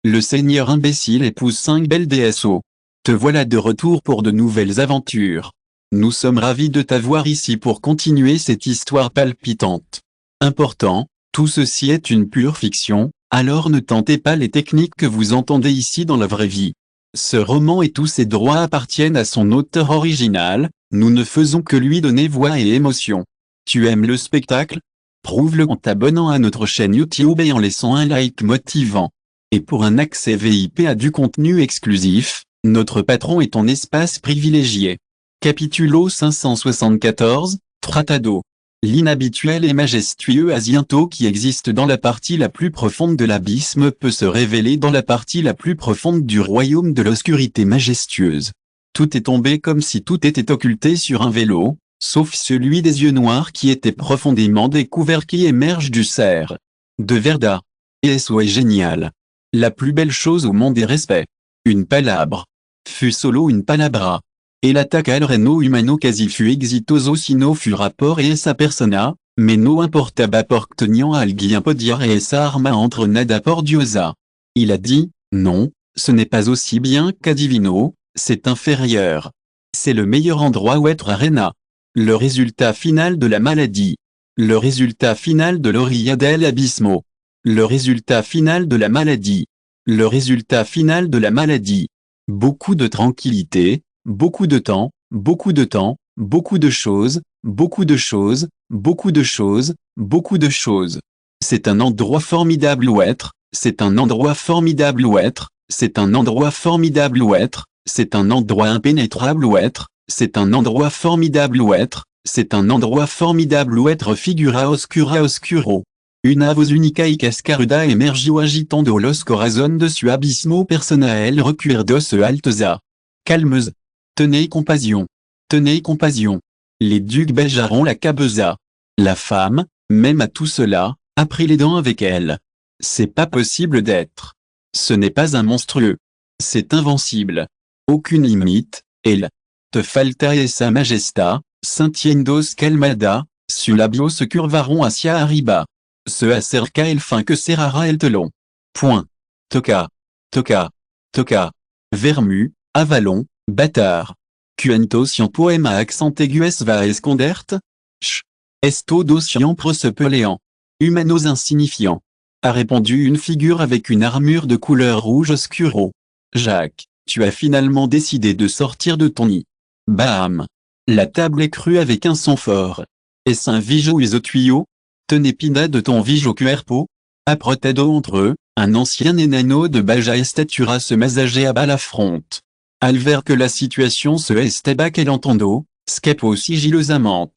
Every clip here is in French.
Le seigneur imbécile épouse 5 belles DSO. Te voilà de retour pour de nouvelles aventures. Nous sommes ravis de t'avoir ici pour continuer cette histoire palpitante. Important, tout ceci est une pure fiction, alors ne tentez pas les techniques que vous entendez ici dans la vraie vie. Ce roman et tous ses droits appartiennent à son auteur original, nous ne faisons que lui donner voix et émotion. Tu aimes le spectacle? Prouve-le en t'abonnant à notre chaîne YouTube et en laissant un like motivant. Et pour un accès VIP à du contenu exclusif, notre patron est ton espace privilégié. Capitulo 574, Tratado. L'inhabituel et majestueux Asiento qui existe dans la partie la plus profonde de l'abysme peut se révéler dans la partie la plus profonde du royaume de l'obscurité majestueuse. Tout est tombé comme si tout était occulté sur un vélo, sauf celui des yeux noirs qui étaient profondément découverts qui émergent du cerf. De Verda. Eso est génial. La plus belle chose au monde est respect. Une palabre. Fu solo une palabra. Et l'attaque al reno humano quasi fu exitoso sino fu rapport et esa persona, meno importaba portenian alguien podiar et esa arma entre nada por diosa. Il a dit, non, ce n'est pas aussi bien qu'Adivino, c'est inférieur. C'est le meilleur endroit où être arena. Le résultat final de la maladie. Le résultat final de l'Oria del Abismo. Le résultat final de la maladie. Le résultat final de la maladie. Beaucoup de tranquillité, beaucoup de temps, beaucoup de temps, beaucoup de choses, beaucoup de choses, beaucoup de choses, beaucoup de choses. C'est un endroit formidable où être, c'est un endroit formidable où être, c'est un endroit formidable où être, c'est un endroit impénétrable où être, c'est un endroit formidable où être, c'est un endroit formidable où être figura oscura oscuro. Una voz única y cascaruda emergió agitando los corazones de su abismo personael recuerdos altosa. Calmeuse. Tenez compassion. Tenez compassion. Les ducs beigeront la cabeza. La femme, même à tout cela, a pris les dents avec elle. C'est pas possible d'être. Ce n'est pas un monstrueux. C'est invincible. Aucune limite, elle. Te falta esa majesta, sintiendos calmada, su labio se curvaron hacia arriba. Se acerca el fin que serrara el telon. Point. Toca. Toca. Toca. Vermu, avalon, bâtard. Cuento si en poema accent aigues va esconderte? Ch. Esto docian prosepelean. Humanos insignifiants. A répondu une figure avec une armure de couleur rouge oscuro. Jacques, tu as finalement décidé de sortir de ton nid. Bam. La table est crue avec un son fort. Est-ce un vijo au tuyau? Tenez pina de ton vijo cuerpo. Aprotedo entre eux, un ancien enano de baja estatura se masageait à bas la fronte. Al ver que la situation se estaba quelentando, scapo sigillosament.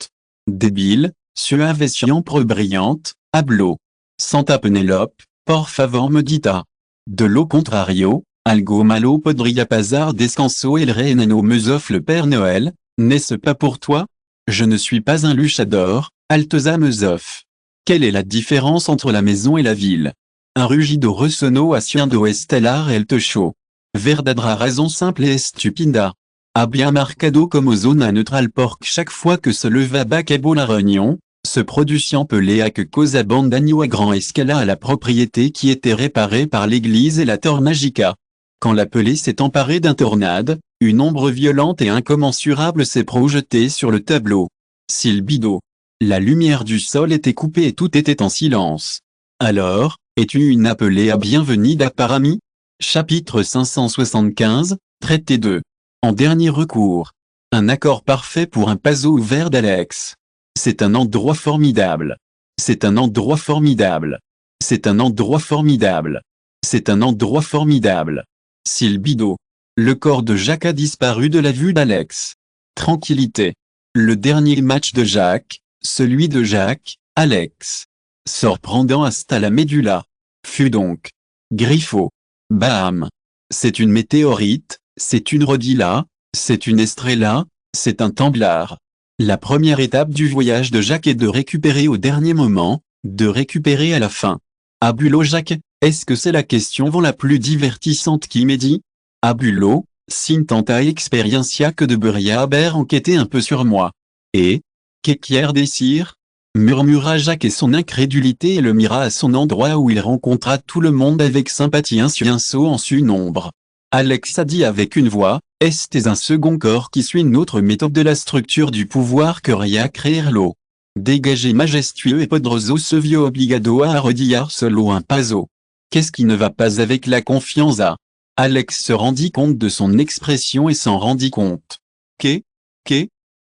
Débile, suave siempre brillante, habló. Santa Penélope, por favor medita. De lo contrario, algo malo podría pasar descanso el rey enano me offre le Père Noël, n'est-ce pas pour toi? Je ne suis pas un luchador, Alteza me offre. Quelle est la différence entre la maison et la ville? Un rugido resonó haciendo estelar el techo. Verdadera raison simple et stupida. Había marcado como zona neutral porque chaque fois que se leva Bacabo la réunion, se produisant pelea que causa bandaño à grand escala à la propriété qui était réparée par l'église et la Tor Magica. Quand la pelée s'est emparée d'un tornade, une ombre violente et incommensurable s'est projetée sur le tableau. Silbido. La lumière du sol était coupée et tout était en silence. Alors, es-tu une appelée à bienvenida parami? Chapitre 575, Traité 2. En dernier recours. Un accord parfait pour un paso ouvert d'Alex. C'est un endroit formidable. C'est un endroit formidable. C'est un endroit formidable. C'est un endroit formidable. Silbido. Le corps de Jacques a disparu de la vue d'Alex. Tranquillité. Le dernier match de Jacques, celui de Jacques, Alex. Surprendant hasta la médula. Fut donc. Griffo. Bam. C'est une météorite, c'est une rodilla, c'est une estrella, c'est un temblard. La première étape du voyage de Jacques est de récupérer au dernier moment, de récupérer à la fin. Abulo Jacques, est-ce que c'est la question la plus divertissante qui m'est dit? Abulo, sin tanta experiencia que debería haber enquêté un peu sur moi. Et, que quiere decir? murmura Jacques et son incrédulité le mira à son endroit où il rencontra tout le monde avec sympathie ainsi un saut en su nombre. Alex a dit avec une voix, est un second corps qui suit une autre méthode de la structure du pouvoir que rien créer l'eau. Dégagé majestueux et poderoso ce vieux obligado a arrodillar solo un paso. Qu'est-ce qui ne va pas avec la confiance à Alex se rendit compte de son expression et s'en rendit compte. Qu'est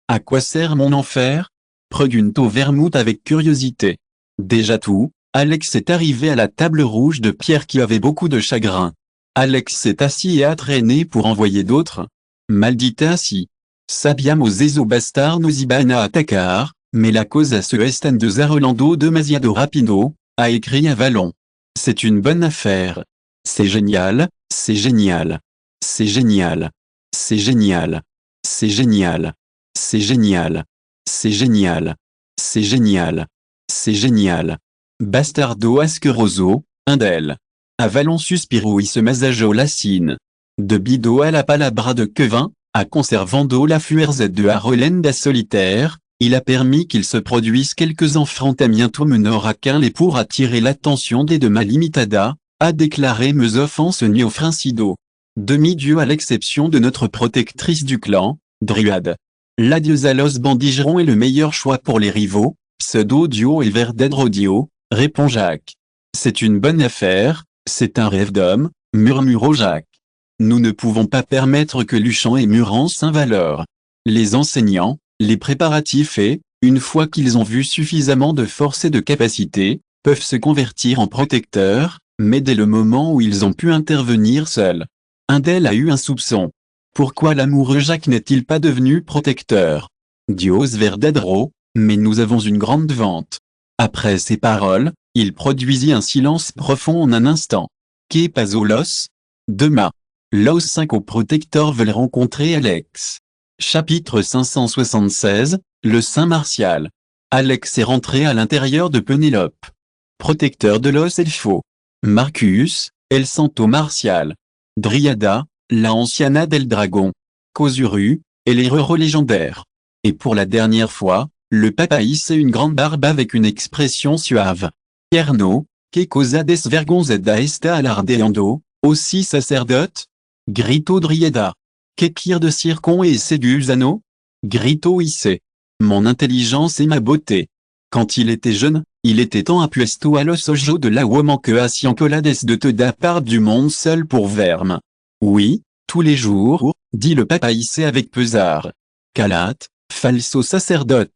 à quoi sert mon enfer? Pregunto Vermouth avec curiosité. Déjà tout, Alex est arrivé à la table rouge de pierre qui avait beaucoup de chagrin. Alex s'est assis et a traîné pour envoyer d'autres. Maldita si. Sabiamo zezo bastar nos ibana attacar, mais la cause à ce estan de Zarolando demasiado rapido, a écrit Avalon. C'est une bonne affaire. C'est génial, c'est génial. C'est génial. C'est génial. C'est génial. C'est génial. C'est génial. C'est génial. C'est génial. Bastardo asqueroso, indel. Avalon suspiro y se masajo lacine. De bido a la palabra de Quevin, à conservando la fuerza de Arolenda solitaire, il a permis qu'il se produise quelques enfrontamientos menor à qu'un les pour attirer l'attention des deux limitada, a déclaré Meusoph Nio Francido. Demi-dieu à l'exception de notre protectrice du clan, Druade. La diosa Los Bandigeron est le meilleur choix pour les rivaux, pseudo-dio et verdadero-dio, répond Jacques. C'est une bonne affaire, c'est un rêve d'homme, murmura Jacques. Nous ne pouvons pas permettre que Luchan et Muran s'invalent. Les enseignants, les préparatifs et, une fois qu'ils ont vu suffisamment de force et de capacité, peuvent se convertir en protecteurs, mais dès le moment où ils ont pu intervenir seuls. Indel a eu un soupçon. Pourquoi l'amoureux Jacques n'est-il pas devenu protecteur? Dios verdadero, mais nous avons une grande vente. Après ces paroles, il produisit un silence profond en un instant. Que paso los? Demain. Los 5 protecteurs veulent rencontrer Alex. Chapitre 576, le Saint Martial. Alex est rentré à l'intérieur de Pénélope. Protecteur de Los Elfos. Marcus, El Santo Martial. Dryada, la Anciana del Dragon. Kozuru, et l'héros légendaire. Et pour la dernière fois, le papa hissait une grande barbe avec une expression suave. Pierno, que cosa desvergonzada esta alardeando, aussi sacerdote? Grito Dryada. Qu'épire de circon et sédusano? Grito hissé. Mon intelligence et ma beauté. Quand il était jeune, il était tant apuesto a los ojos de la woman que asiancolades de te da part du monde seul pour verme. Oui, tous les jours, dit le papa hissé avec pesar. Calat, falso sacerdote.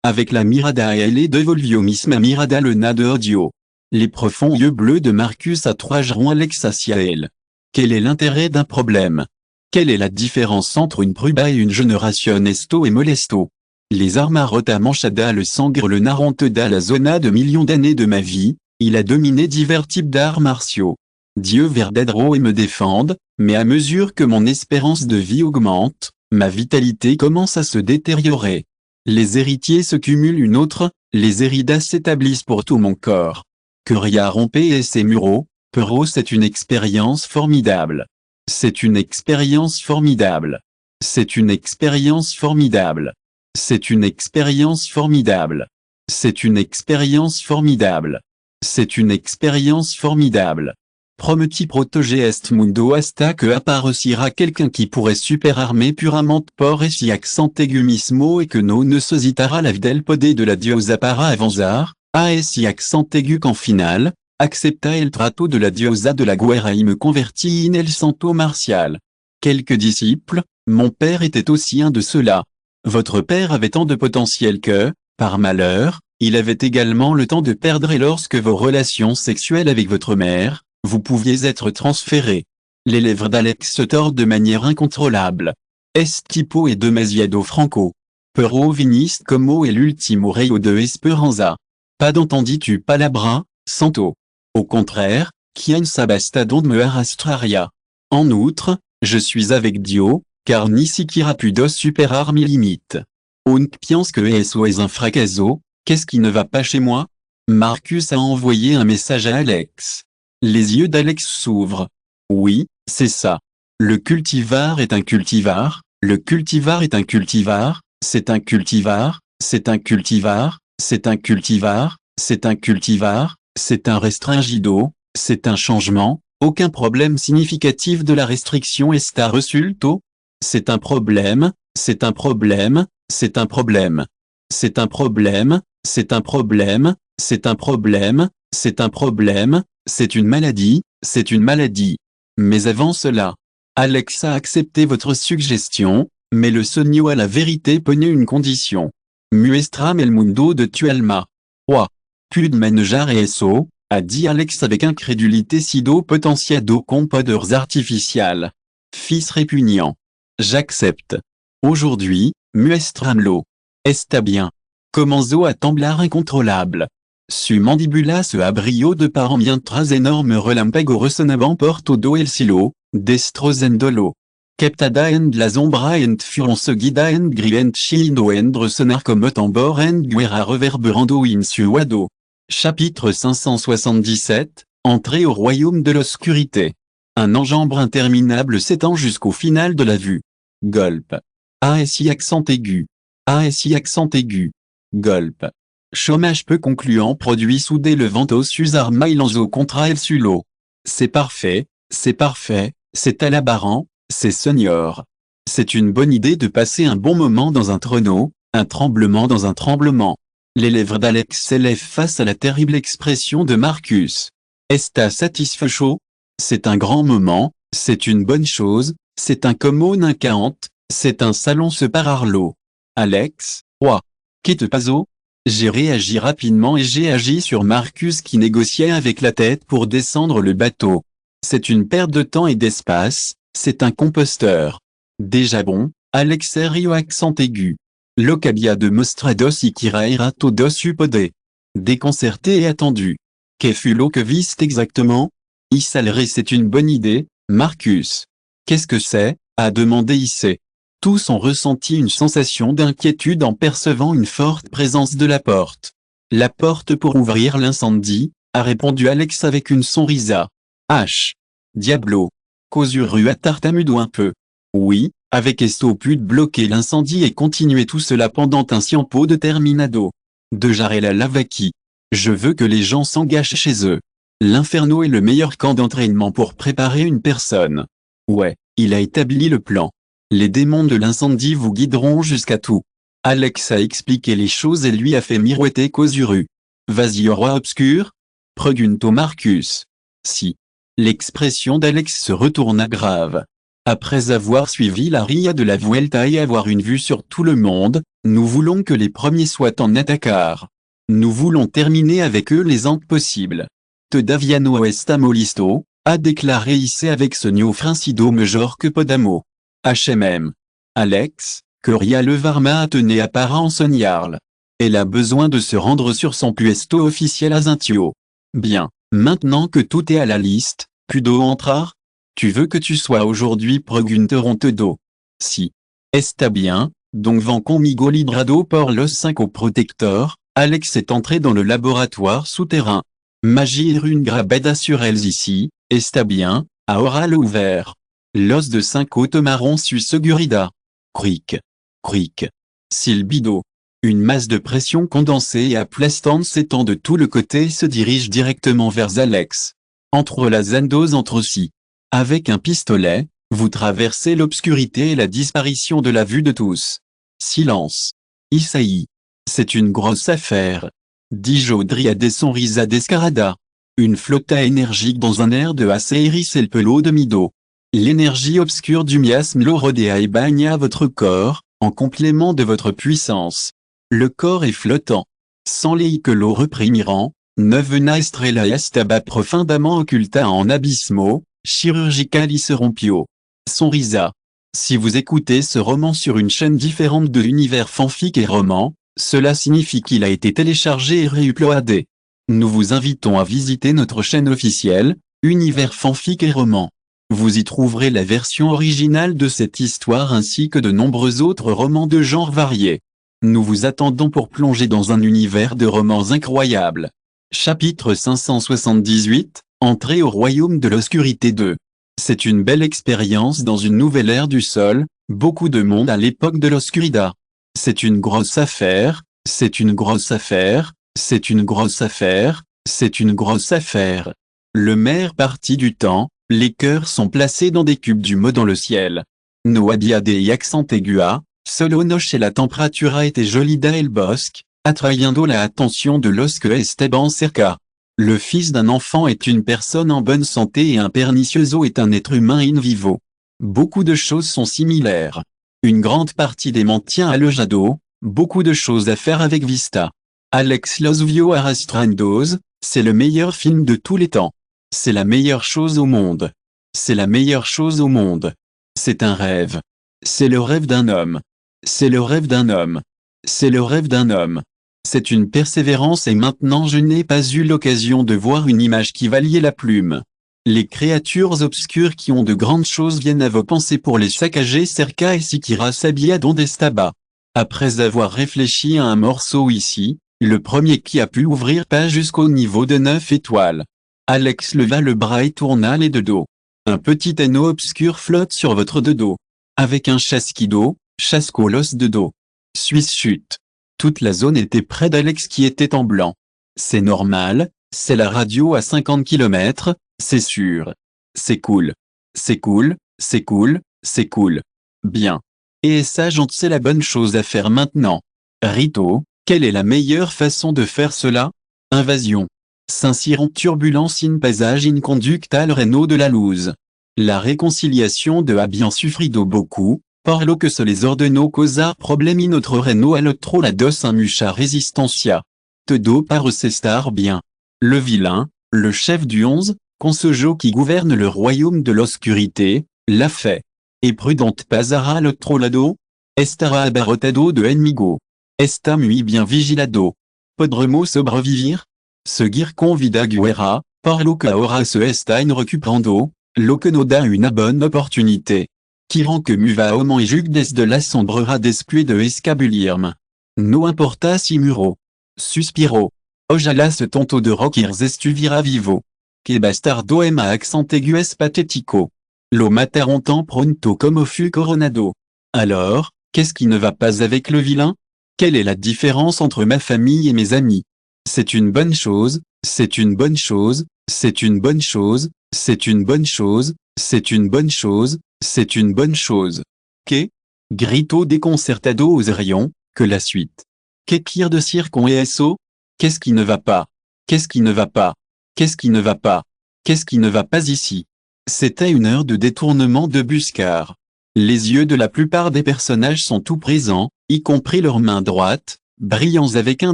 Avec la mirada et elle devolvió misma mirada le nado odio. Les profonds yeux bleus de Marcus attrageront Alex hacia elle. Quel est l'intérêt d'un problème? Quelle est la différence entre une pruba et une génération esto et molesto? Les armas rota manchada le sangre le narante da la zona de millions d'années de ma vie, il a dominé divers types d'arts martiaux. Dieu verdadero et me défende, mais à mesure que mon espérance de vie augmente, ma vitalité commence à se détériorer. Les héritiers se cumulent une autre, les héridas s'établissent pour tout mon corps. Curia rompe et ses mureaux, Perros c'est une expérience formidable. C'est une expérience formidable. C'est une expérience formidable. C'est une expérience formidable. C'est une expérience formidable. C'est une expérience formidable. Prometi protéger est mundo hasta que apparecira quelqu'un qui pourrait superarmer puramente por esi accentegumismo et que no necesitara la del poder de la diosa para avanzar, a esi accentegu qu'en finale, accepta el trato de la diosa de la guerra y me converti in el santo martial. Quelques disciples, mon père était aussi un de ceux-là. Votre père avait tant de potentiel que, par malheur, il avait également le temps de perdre et lorsque vos relations sexuelles avec votre mère, vous pouviez être transféré. Les lèvres d'Alex se tordent de manière incontrôlable. Es tipo et demasiado franco. Pero viniste como el último rayo de esperanza. Pas d'entendis-tu palabra, santo. Au contraire, quien sabasta donde me arrastraria. En outre, je suis avec Dio, car ni siquiera pudos superar mi limite. On piense que eso es un fracaso, qu'est-ce qui ne va pas chez moi? Marcus a envoyé un message à Alex. Les yeux d'Alex s'ouvrent. Oui, c'est ça. Le cultivar est un cultivar, le cultivar est un cultivar, c'est un cultivar, c'est un cultivar, C'est un cultivar, c'est un cultivar, c'est un restringido, c'est un changement, aucun problème significatif de la restriction est resulto. C'est un problème, c'est un problème, c'est un problème. C'est un problème, c'est un problème, c'est un problème, c'est un problème, c'est une maladie, c'est une maladie. Mais avant cela, Alex a accepté votre suggestion, mais le sogno à la vérité pone une condition. Muestram el mundo de tu alma. Ouah. Pud manjar et eso, a dit Alex avec incrédulité sido potentiado compodeurs artificial. Fils répugnant. J'accepte. Aujourd'hui, muestramlo. Está bien. Comenzo a temblar incontrôlable. Su mandibula se abrio de par mientras énorme relampago resonnaban porto do el silo, destrozendolo. Captada end la zombra end furon seguida end grient chilindo end resonar comme tambor end guerra reverberando in suado. Chapitre 577, Entrée au royaume de l'obscurité. Un enjambre interminable s'étend jusqu'au final de la vue. Golpe. ASI accent aigu. ASI accent aigu. Golpe. Chômage peu concluant produit soudé le vento sus armailanzo contra el sulo. C'est parfait, c'est alabarant, c'est senior. C'est une bonne idée de passer un bon moment dans un tonneau, un tremblement dans un tremblement. Les lèvres d'Alex s'élèvent face à la terrible expression de Marcus. Está satisfecho? C'est un grand moment, c'est une bonne chose, c'est un common incaant, c'est un salon se pararlo. Alex, ouah. Qu'est te paso? J'ai réagi rapidement et j'ai agi sur Marcus qui négociait avec la tête pour descendre le bateau. C'est une perte de temps et d'espace, c'est un composteur. Déjà bon, Alex rio accent aigu. Locabia de mostrados ikiraira todos upode. Déconcerté et attendu. Qu'est fut l'eau que viste exactement? Isalré c'est une bonne idée, Marcus. Qu'est-ce que c'est? A demandé Issé. Tous ont ressenti une sensation d'inquiétude en percevant une forte présence de la porte. La porte pour ouvrir l'incendie, a répondu Alex avec une sonrisa. H. Diablo. Cosuru a tartamudo un peu. Oui, avec esto put bloquer l'incendie et continuer tout cela pendant un siampo de terminado. De Jarella Lavaki. Je veux que les gens s'engagent chez eux. L'Inferno est le meilleur camp d'entraînement pour préparer une personne. Ouais, il a établi le plan. Les démons de l'incendie vous guideront jusqu'à tout. Alex a expliqué les choses et lui a fait miroiter Cosuru. Vas-y au roi obscur? Pregunto Marcus. Si. L'expression d'Alex se retourna grave. Après avoir suivi la ria de la Vuelta et avoir une vue sur tout le monde, nous voulons que les premiers soient en attaquar. Nous voulons terminer avec eux les ans possibles. Todavia estamos listo, a déclaré Issé avec ce francido major que podamo. HMM. Alex, que Ria Levarma a tenu à en sognarle. Elle a besoin de se rendre sur son puesto officiel à Zintio. Bien, maintenant que tout est à la liste, pudo entrar? Tu veux que tu sois aujourd'hui pregunteront todo. Si. Está bien, donc van conmigo librado por los 5 protectors, Alex est entré dans le laboratoire souterrain. Magie et rune grabada sur elles ici, está bien, ahora lo ouvert. L'os de 5 tomaront su segurida. Cric. Cric. Silbido. Une masse de pression condensée et aplastante s'étend de tout le côté et se dirige directement vers Alex. Entre las dos entre si. Avec un pistolet, vous traversez l'obscurité et la disparition de la vue de tous. Silence. Isaïe. C'est une grosse affaire. Dijo Driade sonrisa descarada. Une flotta énergique dans un air de Aceiris el pelo de Mido. L'énergie obscure du miasme lo rodea et bagna votre corps, en complément de votre puissance. Le corps est flottant. Sans les que lo reprimirant, nevena estrella estaba profondament occulta en abysmo, chirurgicalis rompio. Sonrisa. Si vous écoutez ce roman sur une chaîne différente de l'univers fanfic et roman, cela signifie qu'il a été téléchargé et réuploadé. Nous vous invitons à visiter notre chaîne officielle, Univers fanfic et roman. Vous y trouverez la version originale de cette histoire ainsi que de nombreux autres romans de genres variés. Nous vous attendons pour plonger dans un univers de romans incroyables. Chapitre 578, Entrée au royaume de l'obscurité 2. C'est une belle expérience dans une nouvelle ère du sol, beaucoup de monde à l'époque de l'Oscurida. C'est une grosse affaire, C'est une grosse affaire, c'est une grosse affaire, c'est une grosse affaire. Le maire parti du temps, les cœurs sont placés dans des cubes du mot dans le ciel. No abbiade y accent aigu a, solo noche et la température a été jolida el bosque, attrayendo la attention de los que Esteban cerca. Le fils d'un enfant est une personne en bonne santé et un pernicioso est un être humain in vivo. Beaucoup de choses sont similaires. Une grande partie des monts tient à Lejado, beaucoup de choses à faire avec Vista. Alex Los Vio Arrastrandos, c'est le meilleur film de tous les temps. C'est la meilleure chose au monde. C'est la meilleure chose au monde. C'est un rêve. C'est le rêve d'un homme. C'est le rêve d'un homme. C'est le rêve d'un homme. C'est une persévérance et maintenant je n'ai pas eu l'occasion de voir une image qui valait la plume. Les créatures obscures qui ont de grandes choses viennent à vos pensées pour les saccager cerca et Sikira Sabia donde estaba. Après avoir réfléchi à un morceau ici, le premier qui a pu ouvrir pas jusqu'au niveau de 9 étoiles. Alex leva le bras et tourna les deux dos. Un petit anneau obscur flotte sur votre deux dos. Avec un chasquido, chascolos de dos. Suisse chute. Toute la zone était près d'Alex qui était en blanc. C'est normal, c'est la radio à 50 km, c'est sûr. C'est cool. C'est cool, c'est cool, c'est cool. Bien. Et ça c'est la bonne chose à faire maintenant. Rito, quelle est la meilleure façon de faire cela? Invasion. S'insiront turbulence in passage in conduct al Reno de la Luz. La réconciliation de a bien sufrido beaucoup, por lo que se les ordenó causar problem in notre Reno al otro lados un mucha resistencia. Todo para estar bien. Le vilain, le chef du 11, Consejo qui gouverne le royaume de l'obscurité, l'a fait. Et prudente pasara al otro lado, estará abarrotado de enemigo. Está muy bien vigilado. Podremos sobrevivir? Seguir con vida guerra, por lo que ahora se está en recuperando, lo que nos da una bonne opportunité. Qui rend que muva homo y jug des de la sombrera después de escabulirme. No importa si muro. Suspiro. Ojalá ce tonto de rockers estuvira vivo. Que bastardo ema accent aigu es patético. Lo mataron tan pronto como fu coronado. Alors, qu'est-ce qui ne va pas avec le vilain? Quelle est la différence entre ma famille et mes amis? C'est une bonne chose, c'est une bonne chose, c'est une bonne chose, c'est une bonne chose, c'est une bonne chose, c'est une bonne chose. Que? Grito déconcertado aux rayons, que la suite. Que quiere decir con eso? Qu'est-ce qui ne va pas? Qu'est-ce qui ne va pas? Qu'est-ce qui ne va pas? Qu'est-ce qui ne va pas ici? C'était une heure de détournement de Buscar. Les yeux de la plupart des personnages sont tout présents, y compris leurs mains droites, brillants avec un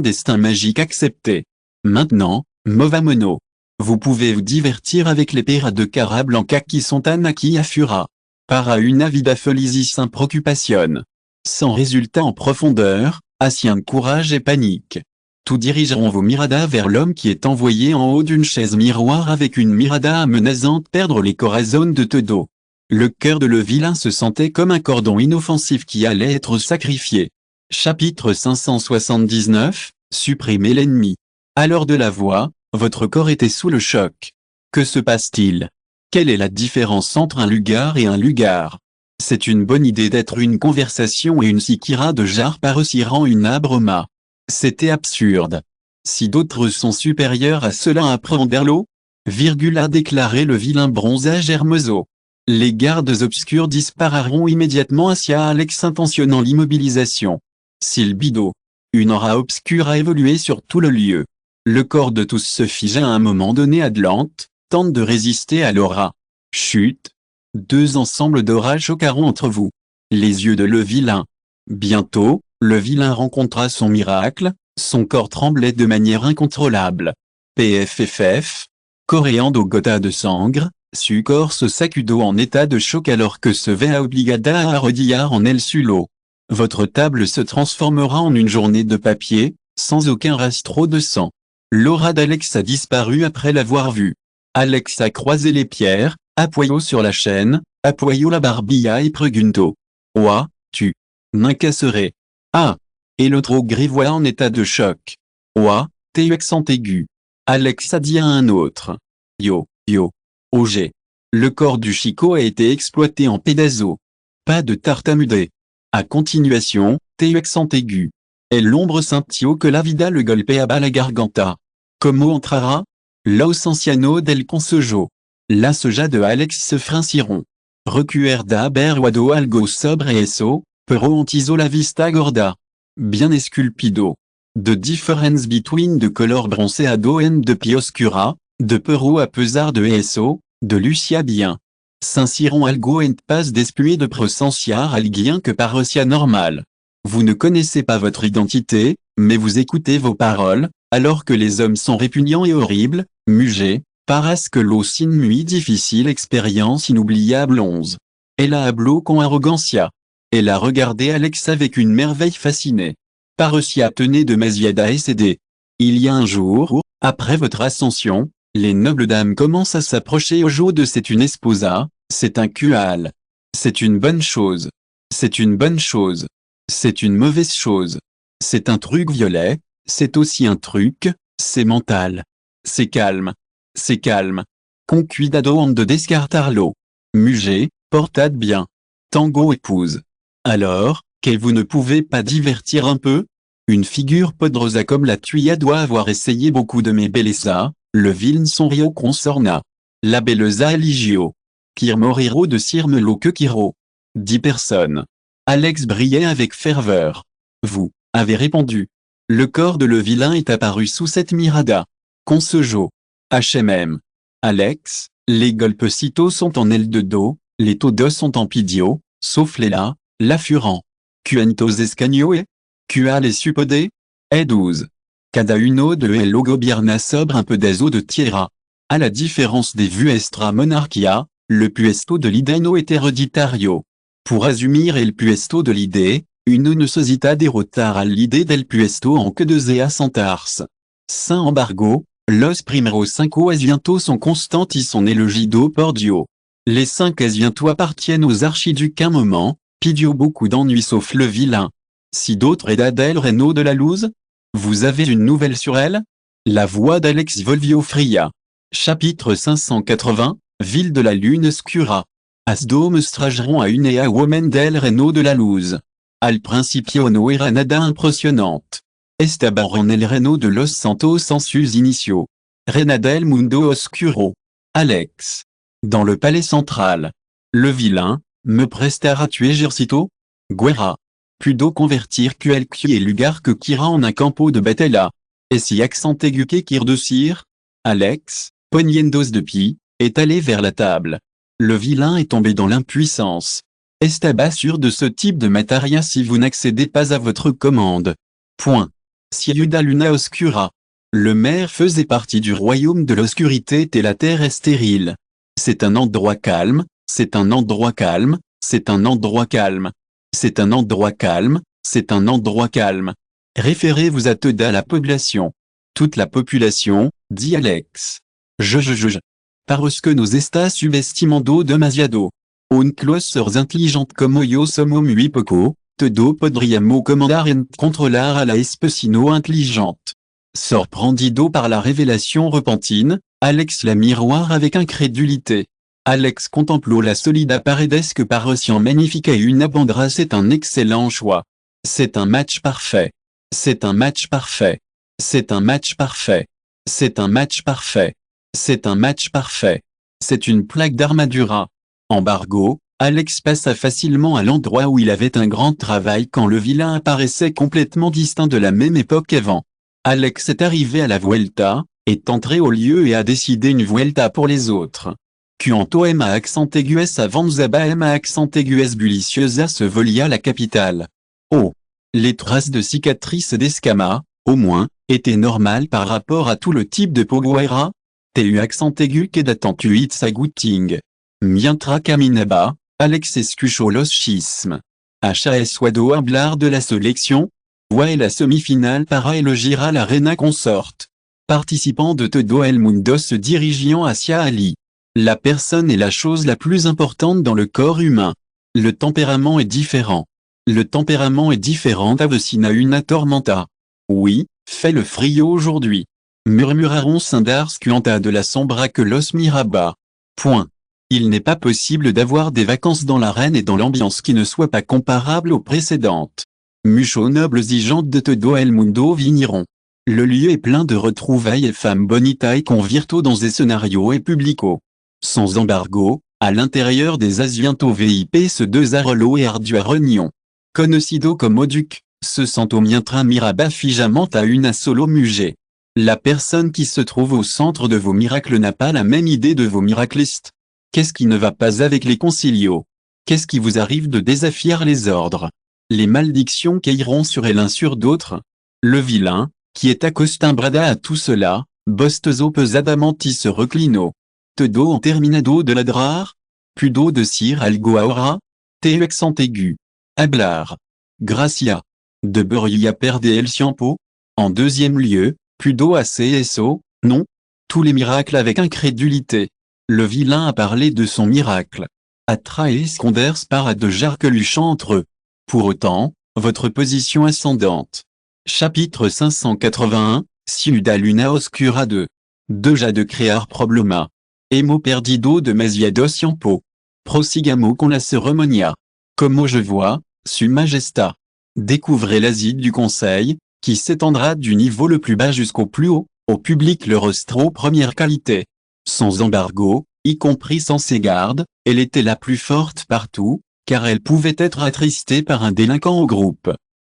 destin magique accepté. Maintenant, Movamono. Vous pouvez vous divertir avec les peras de cara blanca qui sont Anaki Afura. Para una vida feliz sin preocupación. Sans résultat en profondeur, asien courage et panique. Tout dirigeront vos miradas vers l'homme qui est envoyé en haut d'une chaise miroir avec une mirada menaçante perdre les corazones de Todo. Le cœur de le vilain se sentait comme un cordon inoffensif qui allait être sacrifié. Chapitre 579, supprimer l'ennemi. À l'heure de la voix, votre corps était sous le choc. Que se passe-t-il? Quelle est la différence entre un lugar et un lugar? C'est une bonne idée d'être une conversation et une sikira de jar parosirant une abroma. C'était absurde. Si d'autres sont supérieurs à cela apprenderlo, a déclaré le vilain bronzage Hermoso. Les gardes obscurs dispararont immédiatement hacia Alex intentionnant l'immobilisation. Silbido. Une aura obscure a évolué sur tout le lieu. Le corps de tous se figea à un moment donné. Atlante tente de résister à l'aura. Chute. Deux ensembles d'aura choqueront entre vous. Les yeux de le vilain. Bientôt, le vilain rencontra son miracle, son corps tremblait de manière incontrôlable. PFFF. Coréando gota de sangre, su corps se sacudo en état de choc alors que se vea obligada a arrodillar en el sulo. Votre table se transformera en une journée de papier, sans aucun rastro de sang. L'aura d'Alex a disparu après l'avoir vu. Alex a croisé les pierres, appuyó sur la chaîne, appuyó la barbilla et pregunto. Ouah, tu n'incasserais. Ah! Et l'autre grivois en état de choc. Ouah, t'es accent aigu. Alex a dit à un autre. Yo, yo. OG. Le corps du Chico a été exploité en pédazo. Pas de tartamudé. À continuation, t'es accent aigu. Et l'ombre scintillò que la vida le golpeaba la garganta. Como entrara? Los ancianos del consejo. La soja de Alex se franciron. Recuerda haber guado algo sobre eso, pero antizo la vista gorda. Bien esculpido. The difference between the color bronceado and the pioscura, de pero a pesar de eso, de Lucia bien. S'inciron algo en paz después de presenciar alguien que parecía normal. Vous ne connaissez pas votre identité, mais vous écoutez vos paroles, alors que les hommes sont répugnants et horribles, mugés, parce que los muy difícil expérience inoubliable 11. Ella habló con arrogancia. Elle a regardé Alex avec une merveille fascinée. Parecía tenait demasiada sed. Il y a un jour, après votre ascension, les nobles dames commencent à s'approcher au jeu de c'est une esposa, c'est un cual. C'est une bonne chose. C'est une bonne chose. C'est une mauvaise chose. C'est un truc violet, c'est aussi un truc, c'est mental. C'est calme. C'est calme. Con cuidado de descartarlo. Mugé, portade bien. Tango épouse. Alors, que vous ne pouvez pas divertir un peu? Une figure poderosa comme la tuya doit avoir essayé beaucoup de mes bellezza, le vilne sonrio consorna. La belleza eligio. Kir moriro de sirmelo que kiro. 10 personnes. Alex brillait avec ferveur. Vous, avez répondu. Le corps de le vilain est apparu sous cette mirada. Consejo. HMM. Alex, les golpecitos sont en aile de dos, les todos sont en pidio, sauf les là, la furant. Cuantos escaño et? Cual et supodé? Et 12. Cada uno de el gobierna sobre un pedazo de tierra. À la différence des vues extra monarchia, le puesto de l'idée est hereditario. Pour asumir el puesto de l'idée, une necesita derrotar al l'idée del puesto en que de zea sentars. Saint embargo, los primeros 5 asientos sont constants y son elogido por Dio. Les 5 asientos appartiennent aux archiducs un moment, pidio beaucoup d'ennuis sauf le vilain. Si d'autres edad el Reino de la Luz? Vous avez une nouvelle sur elle? La voix d'Alex Volvio Fria. Chapitre 580, Ville de la Lune Oscura. As do mostraron a une ea woman del Reino de la Luz. Al principio no era nada impresionante. Estaban en el Reino de los Santos en sus inicios. Reina del Mundo Oscuro. Alex. Dans le palais central. Le vilain, me prestara tu ejército? Guerra. Pudo convertir quelqu'un et lugar que kira en un campo de batalla. Et si accent aigu que kir de cire? Alex, poniendos de pi, est allé vers la table. Le vilain est tombé dans l'impuissance. Estaba sûr de ce type de materia si vous n'accédez pas à votre commande. Point. Ciuda Luna Oscura. Le maire faisait partie du royaume de l'obscurité et la terre est stérile. C'est un endroit calme, c'est un endroit calme, c'est un endroit calme. C'est un endroit calme, c'est un endroit calme. Référez-vous à toda la population. Toute la population, dit Alex. Je. Parce que nos estas subestimando demasiado. Un closers intelligente como yo somos muy poco, todo podríamos comandar en controlar a la especino intelligente. Sorprendido par la révélation repentine, Alex la miroir avec incrédulité. Alex contempló la solida paredes que parecient magnifique et une bandera c'est un excellent choix. C'est un match parfait. C'est un match parfait. C'est un match parfait. C'est un match parfait. C'est un match parfait. C'est une plaque d'armadura. Embargo, Alex passa facilement à l'endroit où il avait un grand travail quand le vilain apparaissait complètement distinct de la même époque avant. Alex est arrivé à la Vuelta, est entré au lieu et a décidé une Vuelta pour les autres. Cuanto M à accent aiguës avanzaba M à accent aiguës buliciosa se volia la capitale. Oh! Les traces de cicatrices d'escama, au moins, étaient normales par rapport à tout le type de poguera. Tu accent aigu que datantuit saguting. Mientras caminaba, Alex escuchó los schismes. HAS Wado hablar de la sélection. Ouais la semi-finale para elegir a la reina consorte. Participants de todo el mundo se dirigeant hacia Ali. La personne est la chose la plus importante dans le corps humain. Le tempérament est différent. Le tempérament est différent avecina una tormenta. Oui, fait le frio aujourd'hui. Murmuraron Sindars Cuanta de la sombra que los miraba. Point. Il n'est pas possible d'avoir des vacances dans l'arène et dans l'ambiance qui ne soit pas comparable aux précédentes. Mucho nobles y gens de todo el mundo vinieron. Le lieu est plein de retrouvailles et femmes bonita y convirto dans escenario et publico. Sans embargo, à l'intérieur des asiento VIP ce deux arrelo et ardua reunion. Conocido como duc, se sento mientras miraba fijamente à une solo mujer. La personne qui se trouve au centre de vos miracles n'a pas la même idée de vos miraclistes. Qu'est-ce qui ne va pas avec les concilios? Qu'est-ce qui vous arrive de désafier les ordres? Les malédictions cailleront sur et l'un sur d'autres. Le vilain, qui est acostumbrada à tout cela, bostezo pesadamente se reclino. Todo en terminado de ladrar? Pudo decir algo ahora? Te accent aigu. Hablar. Gracia. De beurria perde el tiempo? En deuxième lieu, pudo hacer eso? Non? Tous les miracles avec incrédulité. Le vilain a parlé de son miracle. Atra et esconders para de jarqueluchant entre eux. Pour autant, votre position ascendante. Chapitre 581, Ciudad Luna Oscura 2. Deja de crear problema. Hemo perdido demasiado tiempo. Prosigamo con la ceremonia. Como je vois, su majestà. Découvrez l'asile du conseil, qui s'étendra du niveau le plus bas jusqu'au plus haut, au public le rostro première qualité. Sans embargo, y compris sans ses gardes, elle était la plus forte partout, car elle pouvait être attristée par un délinquant au groupe.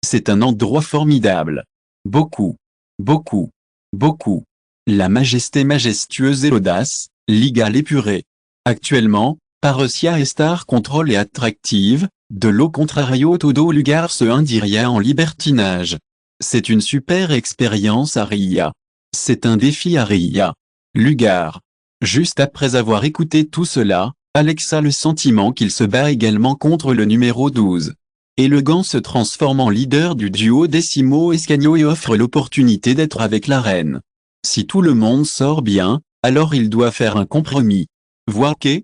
C'est un endroit formidable. Beaucoup. Beaucoup. Beaucoup. La majesté majestueuse et l'audace, l'égale épurée. Actuellement, parecía estar contrôle et attractive, de lo contrario todo lugar se indiria en libertinage. C'est une super expérience à Ria. C'est un défi à Ria. Lugar. Juste après avoir écouté tout cela, Alex a le sentiment qu'il se bat également contre le numéro 12. Élégant se transforme en leader du duo Décimo Escaño et offre l'opportunité d'être avec la reine. Si tout le monde sort bien, alors il doit faire un compromis. Voir que?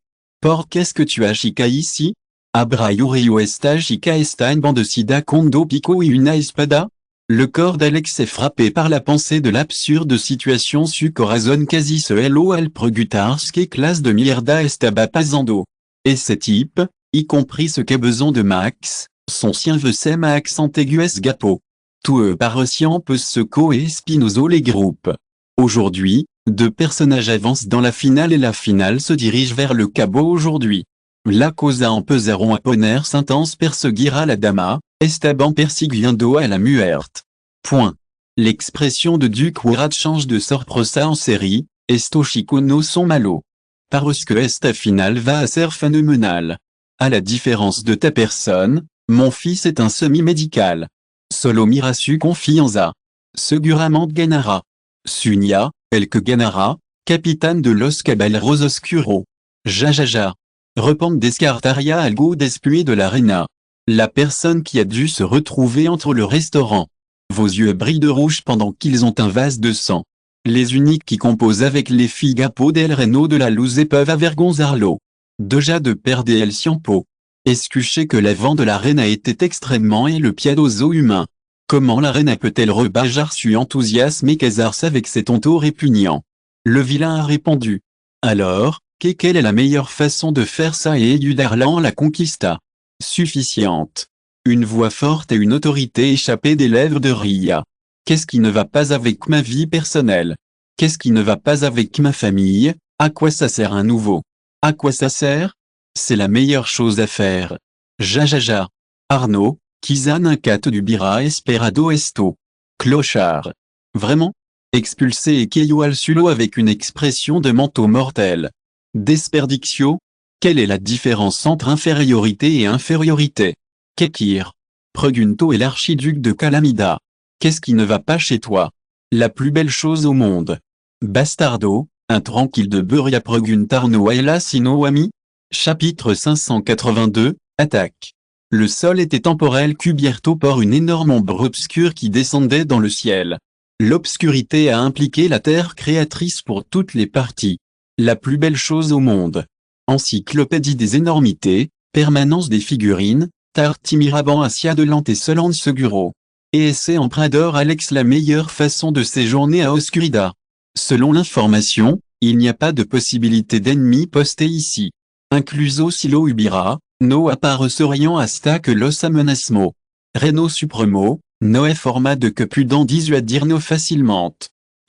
Qu'est-ce que tu as chica ici? Abraiurio esta chica esta en bandecida condo pico y una espada? Le corps d'Alex est frappé par la pensée de l'absurde situation su corazon quasi se hello al pregutars que classe de mierda estaba pasando. Et ces types, y compris ce qu'est besoin de Max, son sien veut sem à accent aigu es gapo. Tout parecient peu seco et spinoso les groupes. Aujourd'hui, deux personnages avancent dans la finale et la finale se dirige vers le cabot aujourd'hui. La cosa empezaron a ponerse intense perseguira la dama, estaban persiguiendo a la muerte. Point. L'expression de Duc Wurad change de sorpresa en série, esto chico no son malo. Parce que esta finale va ser phénoménal. À la différence de ta personne, mon fils est un semi-médical. Solo mira su confianza. Seguramente ganara. Sunia, el que ganara, capitane de los caballeros oscuro. Jajaja. Repente descartaria algo después de la reina. La personne qui a dû se retrouver entre le restaurant. Vos yeux brillent de rouge pendant qu'ils ont un vase de sang. Les uniques qui composent avec les filles Gapo del Reno de la Luz peuvent avergonzarlo. Deja de perde el tiempo. Escuchez que l'avant de la reine a été extrêmement et le piadoso humain. Comment la reine peut-elle rebajar su enthousiasme et casarse avec ses tontos répugnants? Le vilain a répondu. Alors, quelle est la meilleure façon de faire ça et Yudarlan la conquista? Suffisante. Une voix forte et une autorité échappée des lèvres de Ria. Qu'est-ce qui ne va pas avec ma vie personnelle? Qu'est-ce qui ne va pas avec ma famille? À quoi ça sert un nouveau? À quoi ça sert? C'est la meilleure chose à faire. Jajaja. Arnaud, Kizan incate du bira esperado esto. Clochard. Vraiment? Expulsé et Keio al sulo avec une expression de manteau mortel. Desperdictio? Quelle est la différence entre infériorité et infériorité? Kekir. Pregunto est l'archiduc de Calamida. Qu'est-ce qui ne va pas chez toi? La plus belle chose au monde. Bastardo, intranquille de Buria preguntarno a la sino ami? Chapitre 582, Attaque. Le sol était temporel cubierto par une énorme ombre obscure qui descendait dans le ciel. L'obscurité a impliqué la terre créatrice pour toutes les parties. La plus belle chose au monde. Encyclopédie des énormités, permanence des figurines, Tartimiraban Asia de Lante Solan Seguro. Et essai en Prador Alex la meilleure façon de séjourner à Oscurida. Selon l'information, il n'y a pas de possibilité d'ennemi posté ici. Incluso silo ubira, no apareceriam hasta que los amenazmo. Reno supremo, noe forma de que pudent disuadirno facilement.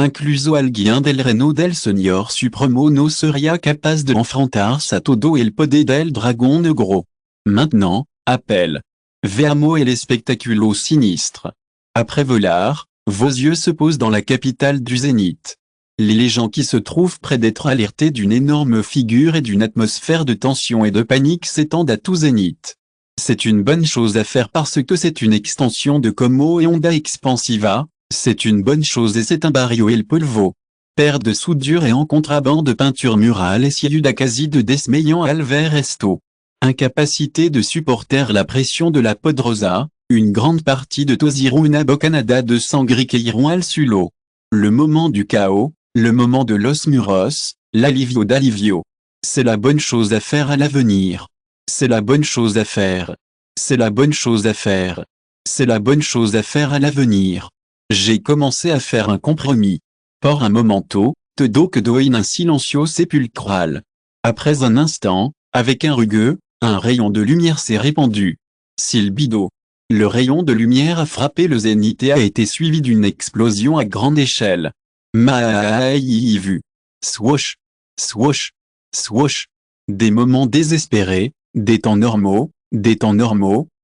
Incluso alguien del reino del señor supremo no sería capaz de enfrentarse a todo el poder del dragón negro. Maintenant, appel. Veamos el espectáculo sinistre. Après Volar, vos yeux se posent dans la capitale du Zénith. Les gens qui se trouvent près d'être alertés d'une énorme figure et d'une atmosphère de tension et de panique s'étendent à tout Zénith. C'est une bonne chose à faire parce que c'est une extension de Como et Onda Expansiva, c'est une bonne chose et c'est un barrio el polvo. Paire de soudure et en contraband de peinture murale et ciuda quasi de desmeillant Alveresto. Incapacité de supporter la pression de la Podrosa, une grande partie de Tosiruna Bocanada de Sangri iront al sulo. Le moment du chaos, le moment de los muros, l'alivio d'alivio. C'est la bonne chose à faire à l'avenir. C'est la bonne chose à faire. C'est la bonne chose à faire. C'est la bonne chose à faire à l'avenir. J'ai commencé à faire un compromis. Por un momento, todo quedó en un silencio sépulcral. Après un instant, avec un rugueux, un rayon de lumière s'est répandu. Silbido. Le rayon de lumière a frappé le zénith et a été suivi d'une explosion à grande échelle. Vu. Swoosh. Swoosh. Swoosh. Des moments désespérés, des temps normaux,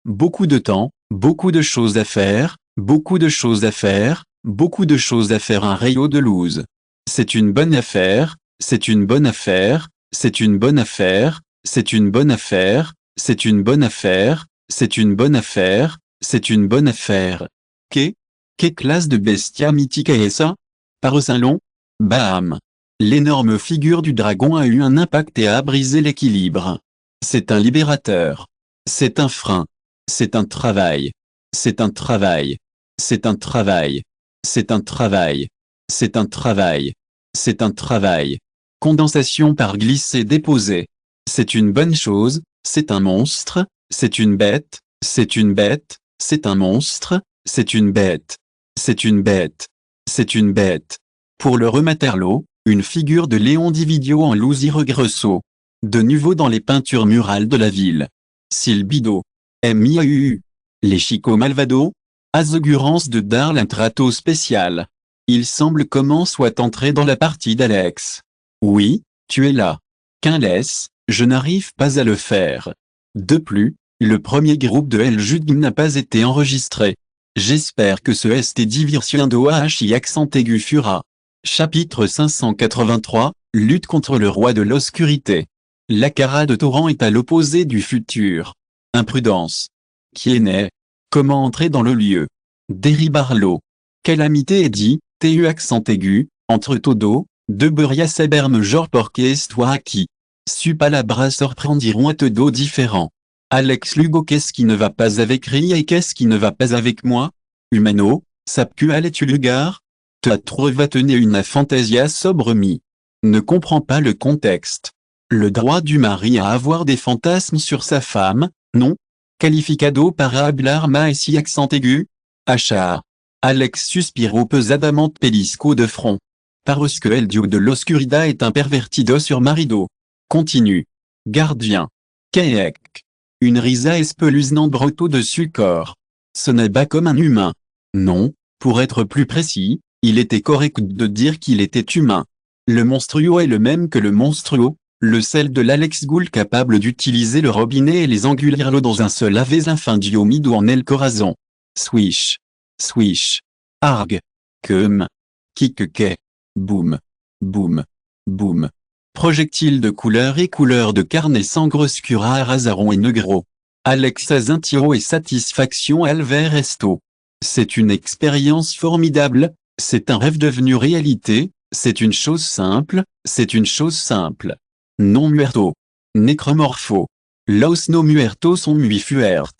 beaucoup de temps, beaucoup de choses à faire, beaucoup de choses à faire, beaucoup de choses à faire un rayon de loose. C'est une bonne affaire, c'est une bonne affaire, c'est une bonne affaire, c'est une bonne affaire, c'est une bonne affaire, c'est une bonne affaire, c'est une bonne affaire. Que classe de bestia mythique est ça? Par au salon? Bam! L'énorme figure du dragon a eu un impact et a brisé l'équilibre. C'est un libérateur. C'est un frein. C'est un travail. C'est un travail. C'est un travail. C'est un travail. C'est un travail. C'est un travail. Condensation par glisser déposé. C'est une bonne chose, c'est un monstre, c'est une bête, c'est une bête, c'est un monstre, c'est une bête. C'est une bête. C'est une bête. Pour le rematerlo, une figure de Léon Dividio en Lousire Gresso. De nouveau dans les peintures murales de la ville. Silbido. MIAUU. Les Chico Malvado. Asegurance de Darl un trato spécial. Il semble comment soit entré dans la partie d'Alex. Oui, tu es là. Qu'un laisse, je n'arrive pas à le faire. De plus, le premier groupe de El Jud n'a pas été enregistré. J'espère que ce ST Divirciendo AHI accent aigu fura. Chapitre 583, lutte contre le roi de l'obscurité. La cara de torrent est à l'opposé du futur. Imprudence. Qui est né? Comment entrer dans le lieu? Déribarlo. Calamité est dit, TU accent aigu, entre todo, de Beria Saberme genre porquestoire qui. Supalabra sorprendiront à todo différent. Alex Lugo qu'est-ce qui ne va pas avec Ria et qu'est-ce qui ne va pas avec moi? Humano, sapcu allais-tu lugar? Te va tenir une fantasia sobre mi. Ne comprends pas le contexte. Le droit du mari à avoir des fantasmes sur sa femme, non? Qualificado para hablar mais si accent aigu? Achar. Alex suspiro pesadamente pelisco de front. Parce que el dio de l'oscuridad est un pervertido sur marido. Continue. Gardien. Kaek. Une risa espeluznante broto dessus corps. Ce n'est pas comme un humain. Non, pour être plus précis, il était correct de dire qu'il était humain. Le monstruo est le même que le monstruo, le sel de l'Alex Ghoul capable d'utiliser le robinet et les angulirlo dans un seul avés infindio mido en el corazon. Swish. Swish. Arg. Kum. Kikeke. Boum. Boum. Boum. Projectile de couleur et couleur de carne et sangre oscura arazaron et negro. Alexa Zintiro et satisfaction Alveresto. C'est une expérience formidable, c'est un rêve devenu réalité, c'est une chose simple, c'est une chose simple. Non muerto. Necromorpho. Los no muertos sont muy fuert.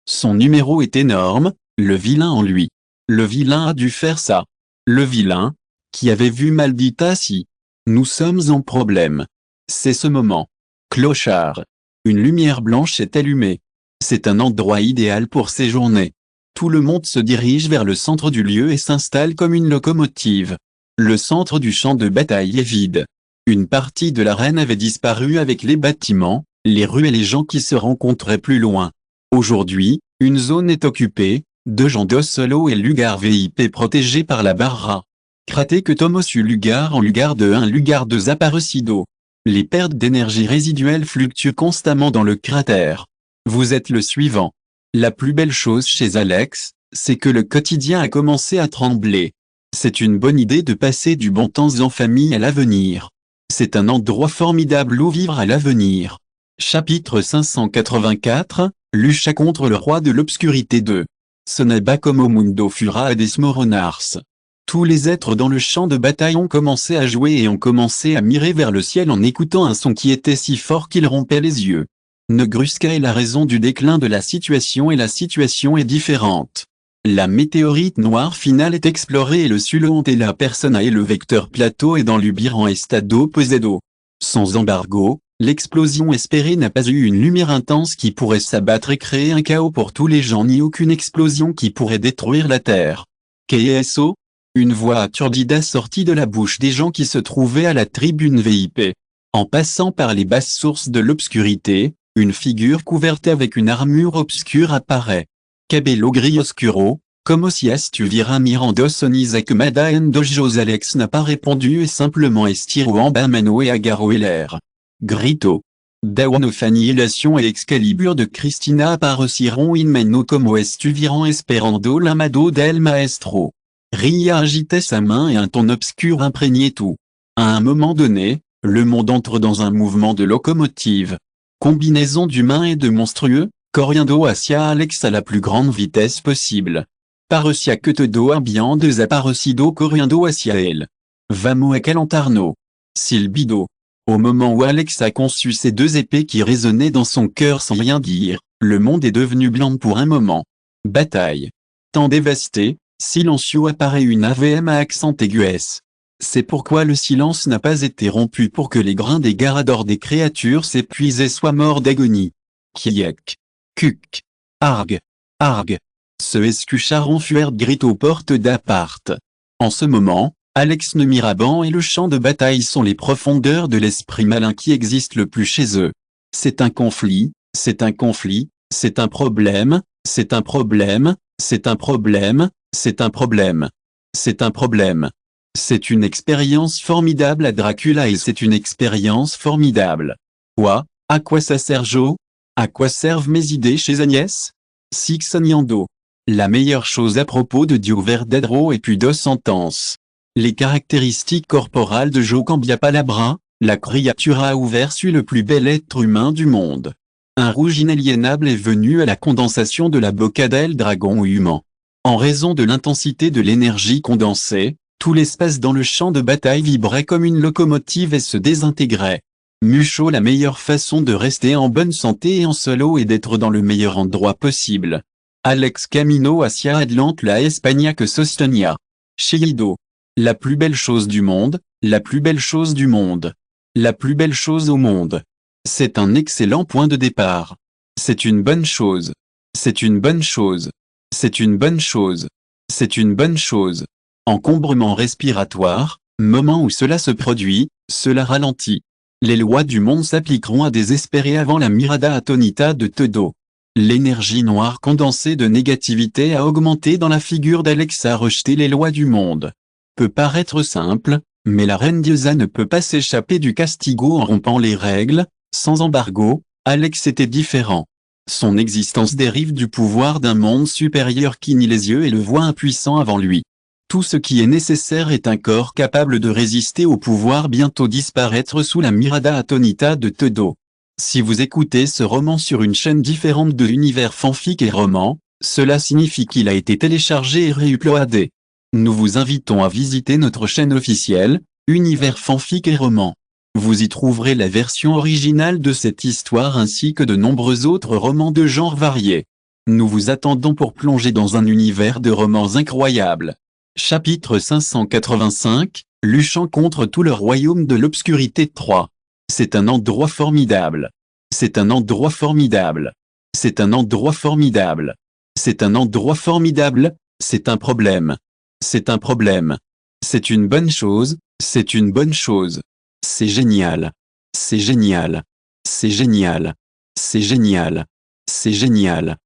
Son numéro est énorme, le vilain en lui. Le vilain a dû faire ça. Le vilain, qui avait vu Maldita si. Nous sommes en problème. C'est ce moment. Clochard. Une lumière blanche est allumée. C'est un endroit idéal pour séjourner. Tout le monde se dirige vers le centre du lieu et s'installe comme une locomotive. Le centre du champ de bataille est vide. Une partie de l'arène avait disparu avec les bâtiments, les rues et les gens qui se rencontraient plus loin. Aujourd'hui, Une zone est occupée, de gens d'Oslo et Lugar VIP protégés par la Barra. Kraté que Tomosu Lugar en Lugar de 1 Lugar de Zaparecido. Les pertes d'énergie résiduelle fluctuent constamment dans le cratère. Vous êtes le suivant. La plus belle chose chez Alex, c'est que le quotidien a commencé à trembler. C'est une bonne idée de passer du bon temps en famille à l'avenir. C'est un endroit formidable où vivre à l'avenir. Chapitre 584, Lucha contre le roi de l'obscurité 2. Sonaba como mundo fura desmoronars. Tous les êtres dans le champ de bataille ont commencé à jouer et ont commencé à mirer vers le ciel en écoutant un son qui était si fort qu'il rompait les yeux. Negrusca est la raison du déclin de la situation et la situation est différente. La météorite noire finale est explorée et le Sulon et la Persona et le vecteur plateau est dans l'Ubiran Estado Posedo. Sans embargo, l'explosion espérée n'a pas eu une lumière intense qui pourrait s'abattre et créer un chaos pour tous les gens ni aucune explosion qui pourrait détruire la Terre. KSO? Une voix aturdida sortit de la bouche des gens qui se trouvaient à la tribune VIP. En passant par les basses sources de l'obscurité, une figure couverte avec une armure obscure apparaît. Cabello gris oscuro, como si estuviera mirando son Isaac-mada en dojos. Alex n'a pas répondu et simplement estiró en bas mano et agarró el air. Grito. Dawanofanilación et Excalibur de Cristina aparecieron in mano como estuvieran esperando l'amado del maestro. Ria agitait sa main et un ton obscur imprégnait tout. À un moment donné, le monde entre dans un mouvement de locomotive. Combinaison d'humains et de monstrueux, corriendo hacia Alex à la plus grande vitesse possible. Parecía que todo había desaparecido corriendo hacia él. Vamos a calentarnos. Silbido. Au moment où Alex a conçu ces deux épées qui résonnaient dans son cœur sans rien dire, le monde est devenu blanc pour un moment. Bataille. Temps dévasté, silencio apparaît une AVM à accent aigus. C'est pourquoi le silence n'a pas été rompu pour que les grains des garadors des créatures s'épuisent et soient morts d'agonie. Kiek. Kuk. Arg. Arg. Se escucharon fuert grito porte d'appart. En ce moment, Alex ne Miraban et le champ de bataille sont les profondeurs de l'esprit malin qui existe le plus chez eux. C'est un conflit, c'est un conflit, c'est un problème, c'est un problème, c'est un problème, c'est un problème. C'est un problème. C'est une expérience formidable à Dracula et c'est une expérience formidable. Quoi? À quoi ça sert Joe? À quoi servent mes idées chez Agnès? Six Agnando. La meilleure chose à propos de Dio Verdadero et puis deux sentences. Les caractéristiques corporales de Joe Cambia Palabra, la créature a ouvert sur le plus bel être humain du monde. Un rouge inaliénable est venu à la condensation de la boca del dragon humain. En raison de l'intensité de l'énergie condensée, tout l'espace dans le champ de bataille vibrait comme une locomotive et se désintégrait. Mucho, la meilleure façon de rester en bonne santé et en solo est d'être dans le meilleur endroit possible. Alex Camino hacia Adelante la España que sostenía. Cheido. La plus belle chose du monde, la plus belle chose du monde. La plus belle chose au monde. C'est un excellent point de départ. C'est une bonne chose. C'est une bonne chose. C'est une bonne chose. C'est une bonne chose. Encombrement respiratoire, moment où cela se produit, cela ralentit. Les lois du monde s'appliqueront à désespérer avant la mirada atonita de Todo. L'énergie noire condensée de négativité a augmenté dans la figure d'Alex à rejeter les lois du monde. Peut paraître simple, mais la reine Diosa ne peut pas s'échapper du castigo en rompant les règles. Sans embargo, Alex était différent. Son existence dérive du pouvoir d'un monde supérieur qui nie les yeux et le voit impuissant avant lui. Tout ce qui est nécessaire est un corps capable de résister au pouvoir bientôt disparaître sous la mirada atonita de Todo. Si vous écoutez ce roman sur une chaîne différente de Univers Fanfic et Roman, cela signifie qu'il a été téléchargé et réuploadé. Nous vous invitons à visiter notre chaîne officielle, Univers Fanfic et Roman. Vous y trouverez la version originale de cette histoire ainsi que de nombreux autres romans de genres variés. Nous vous attendons pour plonger dans un univers de romans incroyables. Chapitre 585, Luchant contre tout le royaume de l'obscurité 3. C'est un endroit formidable. C'est un endroit formidable. C'est un endroit formidable. C'est un endroit formidable, c'est un problème. C'est un problème. C'est une bonne chose, c'est une bonne chose. C'est génial. C'est génial. C'est génial. C'est génial. C'est génial.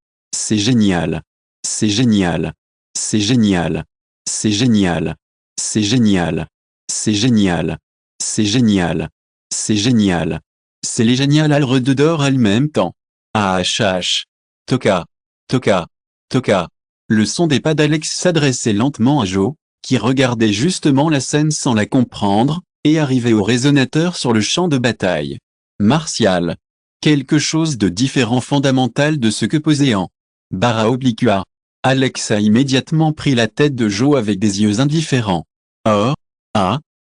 C'est génial. C'est génial. C'est génial. C'est génial. C'est génial. C'est génial. C'est génial. C'est génial. C'est les génial al rededor en même temps. Ah-h-h. Toka. Toka. Toka. Le son des pas d'Alex s'adressait lentement à Joe, qui regardait justement la scène sans la comprendre, et arrivait au résonateur sur le champ de bataille. Martial. Quelque chose de différent fondamental de ce que posait en barra obliqua. Alex a immédiatement pris la tête de Joe avec des yeux indifférents. Or,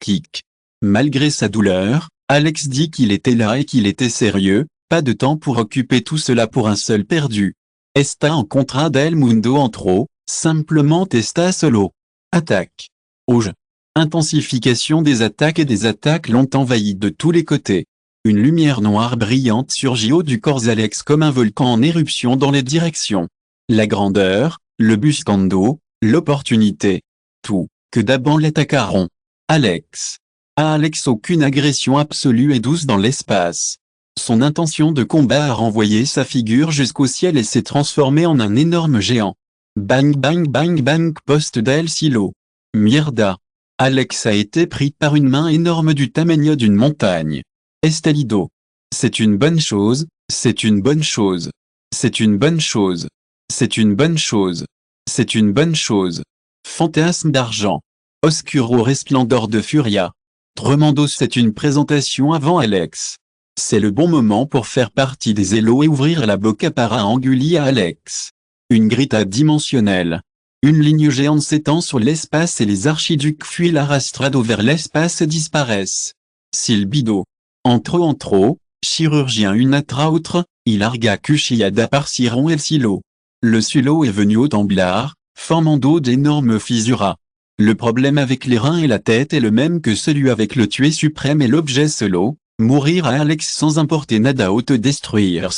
kick. Malgré sa douleur, Alex dit qu'il était là et qu'il était sérieux, pas de temps pour occuper tout cela pour un seul perdu. Esta en contra del mundo entro, simplement esta solo. Attaque. Auge. Intensification des attaques et des attaques l'ont envahi de tous les côtés. Une lumière noire brillante surgit haut du corps d'Alex comme un volcan en éruption dans les directions. La grandeur, le buscando, l'opportunité. Tout, que d'abord l'attaqueront. Alex. À Alex aucune agression absolue et douce dans l'espace. Son intention de combat a renvoyé sa figure jusqu'au ciel et s'est transformée en un énorme géant. Bang bang bang bang poste del silo. Mierda. Alex a été pris par une main énorme du tamaño d'une montagne. Estelido. C'est une bonne chose, c'est une bonne chose. C'est une bonne chose. C'est une bonne chose. C'est une bonne chose. Fantasme d'argent. Oscuro resplendor de furia. Tremendos c'est une présentation avant Alex. C'est le bon moment pour faire partie des élos et ouvrir la bocca para anguli à Alex. Une grita dimensionnelle. Une ligne géante s'étend sur l'espace et les archiducs fuient l'arrastrado vers l'espace et disparaissent. Silbido. Entro, chirurgien une atra autre, il arga cuchiada par Ciron el silo. Le sulo est venu au temblard, formando d'énormes fissuras. Le problème avec les reins et la tête est le même que celui avec le tué suprême et l'objet solo, mourir à Alex sans importer nada autodestruire.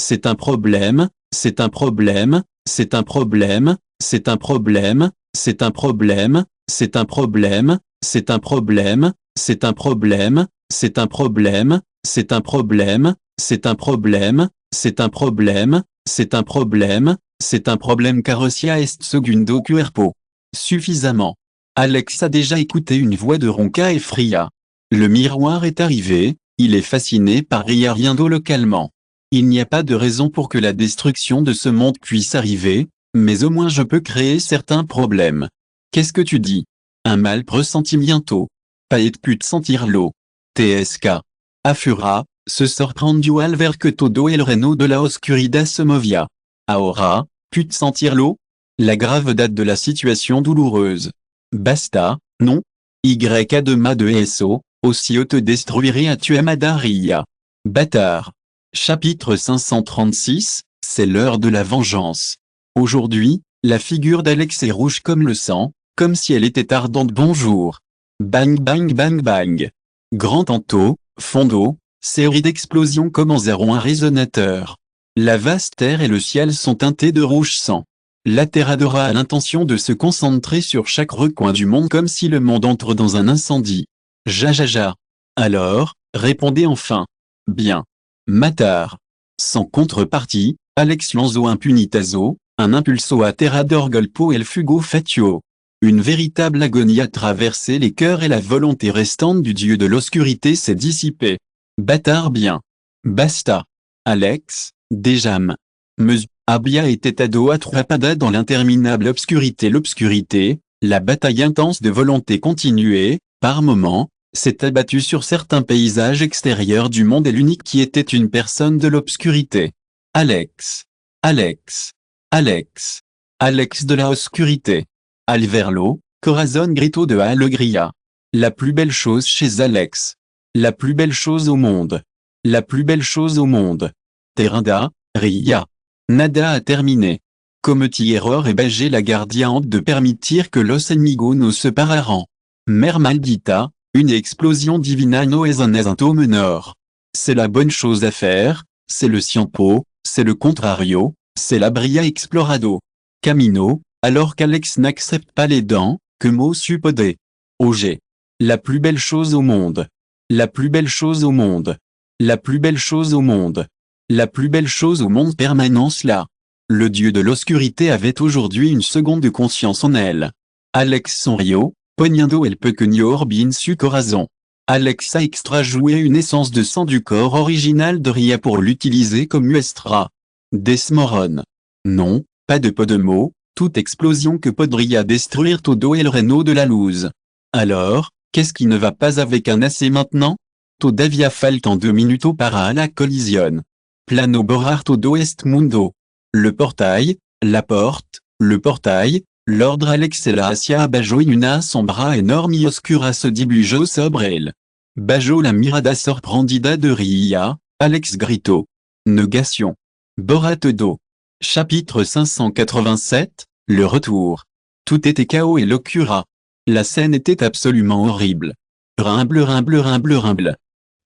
C'est un problème, c'est un problème, c'est un problème, c'est un problème, c'est un problème, c'est un problème, c'est un problème, c'est un problème, c'est un problème, c'est un problème, c'est un problème, c'est un problème, c'est un problème, c'est un problème carossia est segundo cuerpo. Suffisamment. Alex a déjà écouté une voix de Ronca et Fria. Le miroir est arrivé, il est fasciné par Riariendo localement. Il n'y a pas de raison pour que la destruction de ce monde puisse arriver, mais au moins je peux créer certains problèmes. Qu'est-ce que tu dis? Un mal pressenti bientôt. Paet put sentir l'eau. TSK. Afura, se sorprendió al ver que todo el reino de la oscuridad se movia. Ahora, put sentir l'eau? La grave date de la situation douloureuse. Basta, non? Y-A-2-MA de ESO, aussi te détruirai à tu Amadaria. Bâtard. Chapitre 536, c'est l'heure de la vengeance. Aujourd'hui, la figure d'Alex est rouge comme le sang, comme si elle était ardente. Bonjour. Bang bang bang bang. Grand tantôt, fondo, série d'explosions commenceront un résonateur. La vaste terre et le ciel sont teintés de rouge sang. L'Aterradora a l'intention de se concentrer sur chaque recoin du monde comme si le monde entre dans un incendie. Jajaja. Alors, répondez enfin. Bien. Matar. Sans contrepartie, Alex Lanzo impunitazo, un impulso Aterrador golpo el fugo fatio. Une véritable agonie a traversé les cœurs et la volonté restante du dieu de l'obscurité s'est dissipée. Bâtard bien. Basta. Alex, Dejam. Abia était ado atrapada dans l'interminable obscurité. L'obscurité, la bataille intense de volonté continuée, par moments, s'est abattue sur certains paysages extérieurs du monde et l'unique qui était une personne de l'obscurité. Alex. Alex. Alex. Alex de la obscurité. Alverlo, Corazon grito de alegria. La plus belle chose chez Alex. La plus belle chose au monde. La plus belle chose au monde. Terrinda, Ria. Nada a terminé. Cometi error et bagé la gardiante de permitir que los amigos no se pararan. Mère maldita, une explosion divina no es un asunto menor. C'est la bonne chose à faire, c'est le siampo, c'est le contrario, c'est la bria explorado. Camino, alors qu'Alex n'accepte pas les dents, que mot suppodé. OG. La plus belle chose au monde. La plus belle chose au monde. La plus belle chose au monde. La plus belle chose au monde permanence là. Le dieu de l'obscurité avait aujourd'hui une seconde conscience en elle. Alex son rio, pognando el pequeño orbin su corazon. Alex a extrajoué une essence de sang du corps original de Ria pour l'utiliser comme muestra. Desmoron. Non, pas de Podemo, toute explosion que podría détruire todo el reino de la luz. Alors, qu'est-ce qui ne va pas avec un AC maintenant? Todavía faltan 2 minutos para la collision. Plano borrar todo est mundo. Le portail, la porte, le portail, l'ordre Alex et la hacia bajo y una sombra enorme y oscura se dibujó sobre él. Bajo la mirada sorprendida de Ria, Alex gritó. Negation. Borra todo. Chapitre 587, le retour. Tout était chaos et locura. La scène était absolument horrible. Rimble, rimble, rimble, rimble.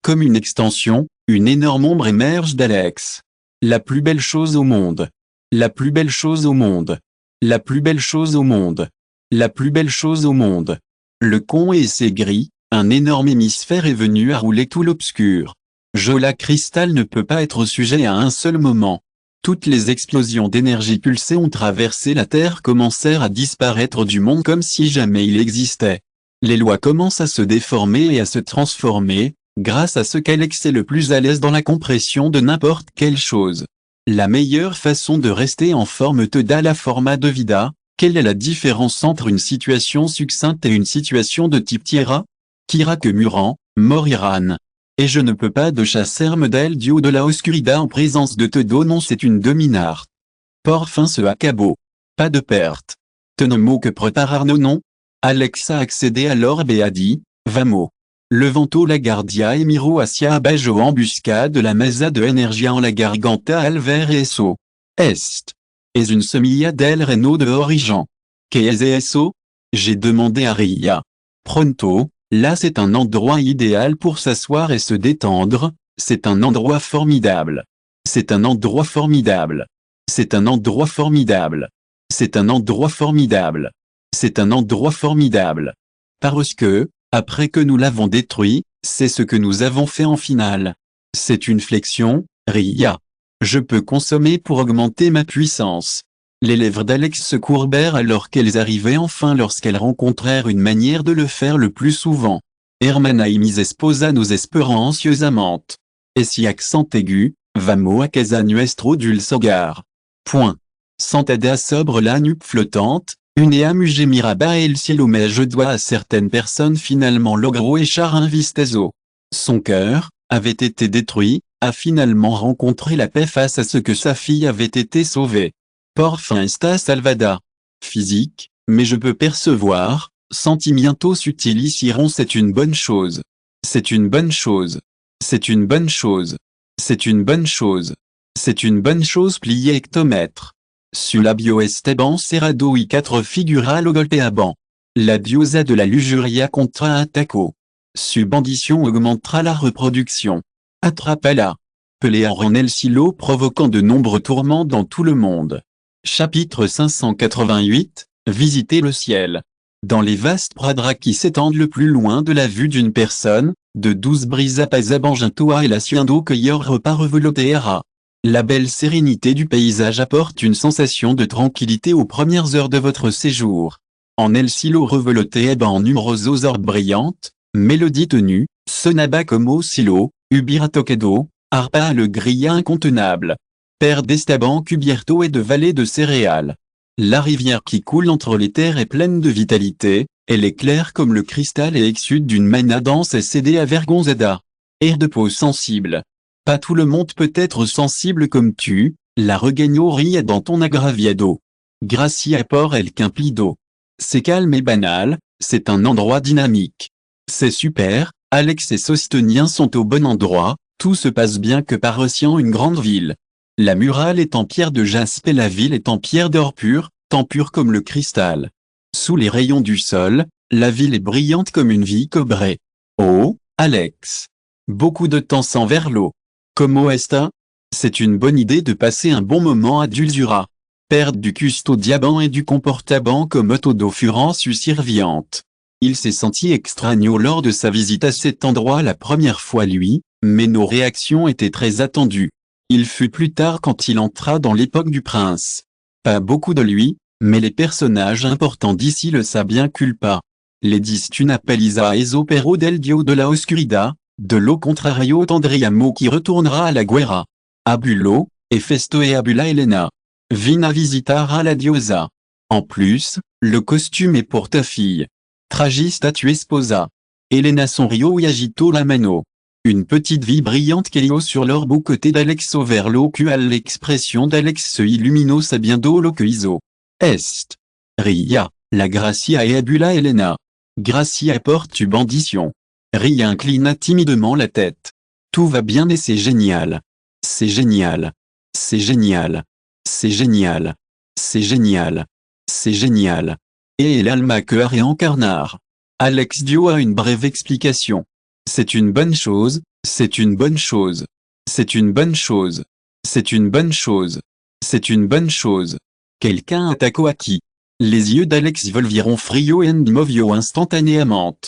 Comme une extension, une énorme ombre émerge d'Alex. La plus belle chose au monde. La plus belle chose au monde. La plus belle chose au monde. La plus belle chose au monde. Le con et ses gris, un énorme hémisphère est venu à rouler tout l'obscur. Jola Cristal ne peut pas être sujet à un seul moment. Toutes les explosions d'énergie pulsée ont traversé la Terre commencèrent à disparaître du monde comme si jamais il existait. Les lois commencent à se déformer et à se transformer, grâce à ce qu'Alex est le plus à l'aise dans la compression de n'importe quelle chose. La meilleure façon de rester en forme te da la forma de vida. Quelle est la différence entre une situation succincte et une situation de type Tierra? Kira que Muran, moriran. Et je ne peux pas de chasser del dio de la oscuridad en présence de Todo non c'est une dominarte. Por fin se acabó. Pas de perte. Tenomo que preparar non. Alex a accédé à l'orbe et a dit, vamos. Levanto la guardia et miro hacia abajo en busca de la mesa de energía en la garganta al ver eso. Est. Es une semilla del reino de origen. Que es eso? J'ai demandé à Ria. Pronto. Là c'est un endroit idéal pour s'asseoir et se détendre, c'est un endroit formidable. C'est un endroit formidable. C'est un endroit formidable. C'est un endroit formidable. C'est un endroit formidable. Parce que, après que nous l'avons détruit, c'est ce que nous avons fait en finale. C'est une flexion, Ria. Je peux consommer pour augmenter ma puissance. Les lèvres d'Alex se courbèrent alors qu'elles arrivaient enfin lorsqu'elles rencontrèrent une manière de le faire le plus souvent. Hermana y mis esposa nos esperancieux amantes. Et si accent aigu, vamos a casa nuestro dulce hogar. Point. Sentada sobre la nuque flottante, une âme gémiraba el cielo mais je dois à certaines personnes finalement logro echar un vistazo. Son cœur, avait été détruit, a finalement rencontré la paix face à ce que sa fille avait été sauvée. Por fin está salvada. Physique, mais je peux percevoir, sentimientos sutilissiront c'est une bonne chose. C'est une bonne chose. C'est une bonne chose. C'est une bonne chose. C'est une bonne chose plié hectomètre. Su labio esteban cerrado y 4 figura lo golpeaban. La diosa de la lujuria contre-attaquo. Su bandition augmentera la reproduction. Attrapala. Pelea en el silo provoquant de nombreux tourments dans tout le monde. Chapitre 588, Visiter le ciel. Dans les vastes pradras qui s'étendent le plus loin de la vue d'une personne, de 12 brisa pasabanjintoa et la suindo que yor repas revoloteara. La belle sérénité du paysage apporte une sensation de tranquillité aux premières heures de votre séjour. En el silo revoloteeba en numerosos orbes brillantes, mélodie tenue, sonaba como silo, ubira toquedo, arpa le grilla incontenable. Père d'Estaban cubierto et de vallées de céréales. La rivière qui coule entre les terres est pleine de vitalité, elle est claire comme le cristal et exsude d'une mana dense et cédée à vergonzada. Air de peau sensible. Pas tout le monde peut être sensible comme tu, la regaño ria dans ton agraviado. Gracia por el quimplido. C'est calme et banal, c'est un endroit dynamique. C'est super, Alex et Sostheniens sont au bon endroit, tout se passe bien que parossiant une grande ville. La murale est en pierre de jaspe et la ville est en pierre d'or pur, tant pur comme le cristal. Sous les rayons du sol, la ville est brillante comme une vie cobrée. Oh, Alex. Beaucoup de temps sans vers l'eau. Como esta? C'est une bonne idée de passer un bon moment à Dulzura. Perdre du custodiaban et du comportaban comme todo furant serviante. Il s'est senti extraño lors de sa visite à cet endroit la première fois lui, mais nos réactions étaient très attendues. Il fut plus tard quand il entra dans l'époque du prince. Pas beaucoup de lui, mais les personnages importants d'ici le sabiens culpa. Les distuna Pelisa eso pero del dio de la oscuridad, de lo contrario tendríamos qui retournera à la guerra. Abulo, Hefesto et Abula Helena. Vina visitar a la diosa. En plus, le costume est pour ta fille. Tragista tu esposa. Helena sonrio y agito la mano. Une petite vie brillante qu'Elio sur l'orbe aux côtés d'Alex vers l'ocual l'expression d'Alex se illumino sabiendo lo que hizo. Est. Ria, la Gracia et Abula Helena. Gracia porte une bandition. Ria inclina timidement la tête. Tout va bien et c'est génial. C'est génial. C'est génial. C'est génial. C'est génial. C'est génial. Et el alma que réincarnar. Alex dio a une brève explication. C'est une bonne chose, c'est une bonne chose. C'est une bonne chose. C'est une bonne chose. C'est une bonne chose. Quelqu'un attaquo à qui? Les yeux d'Alex volviront frio and movio instantanément.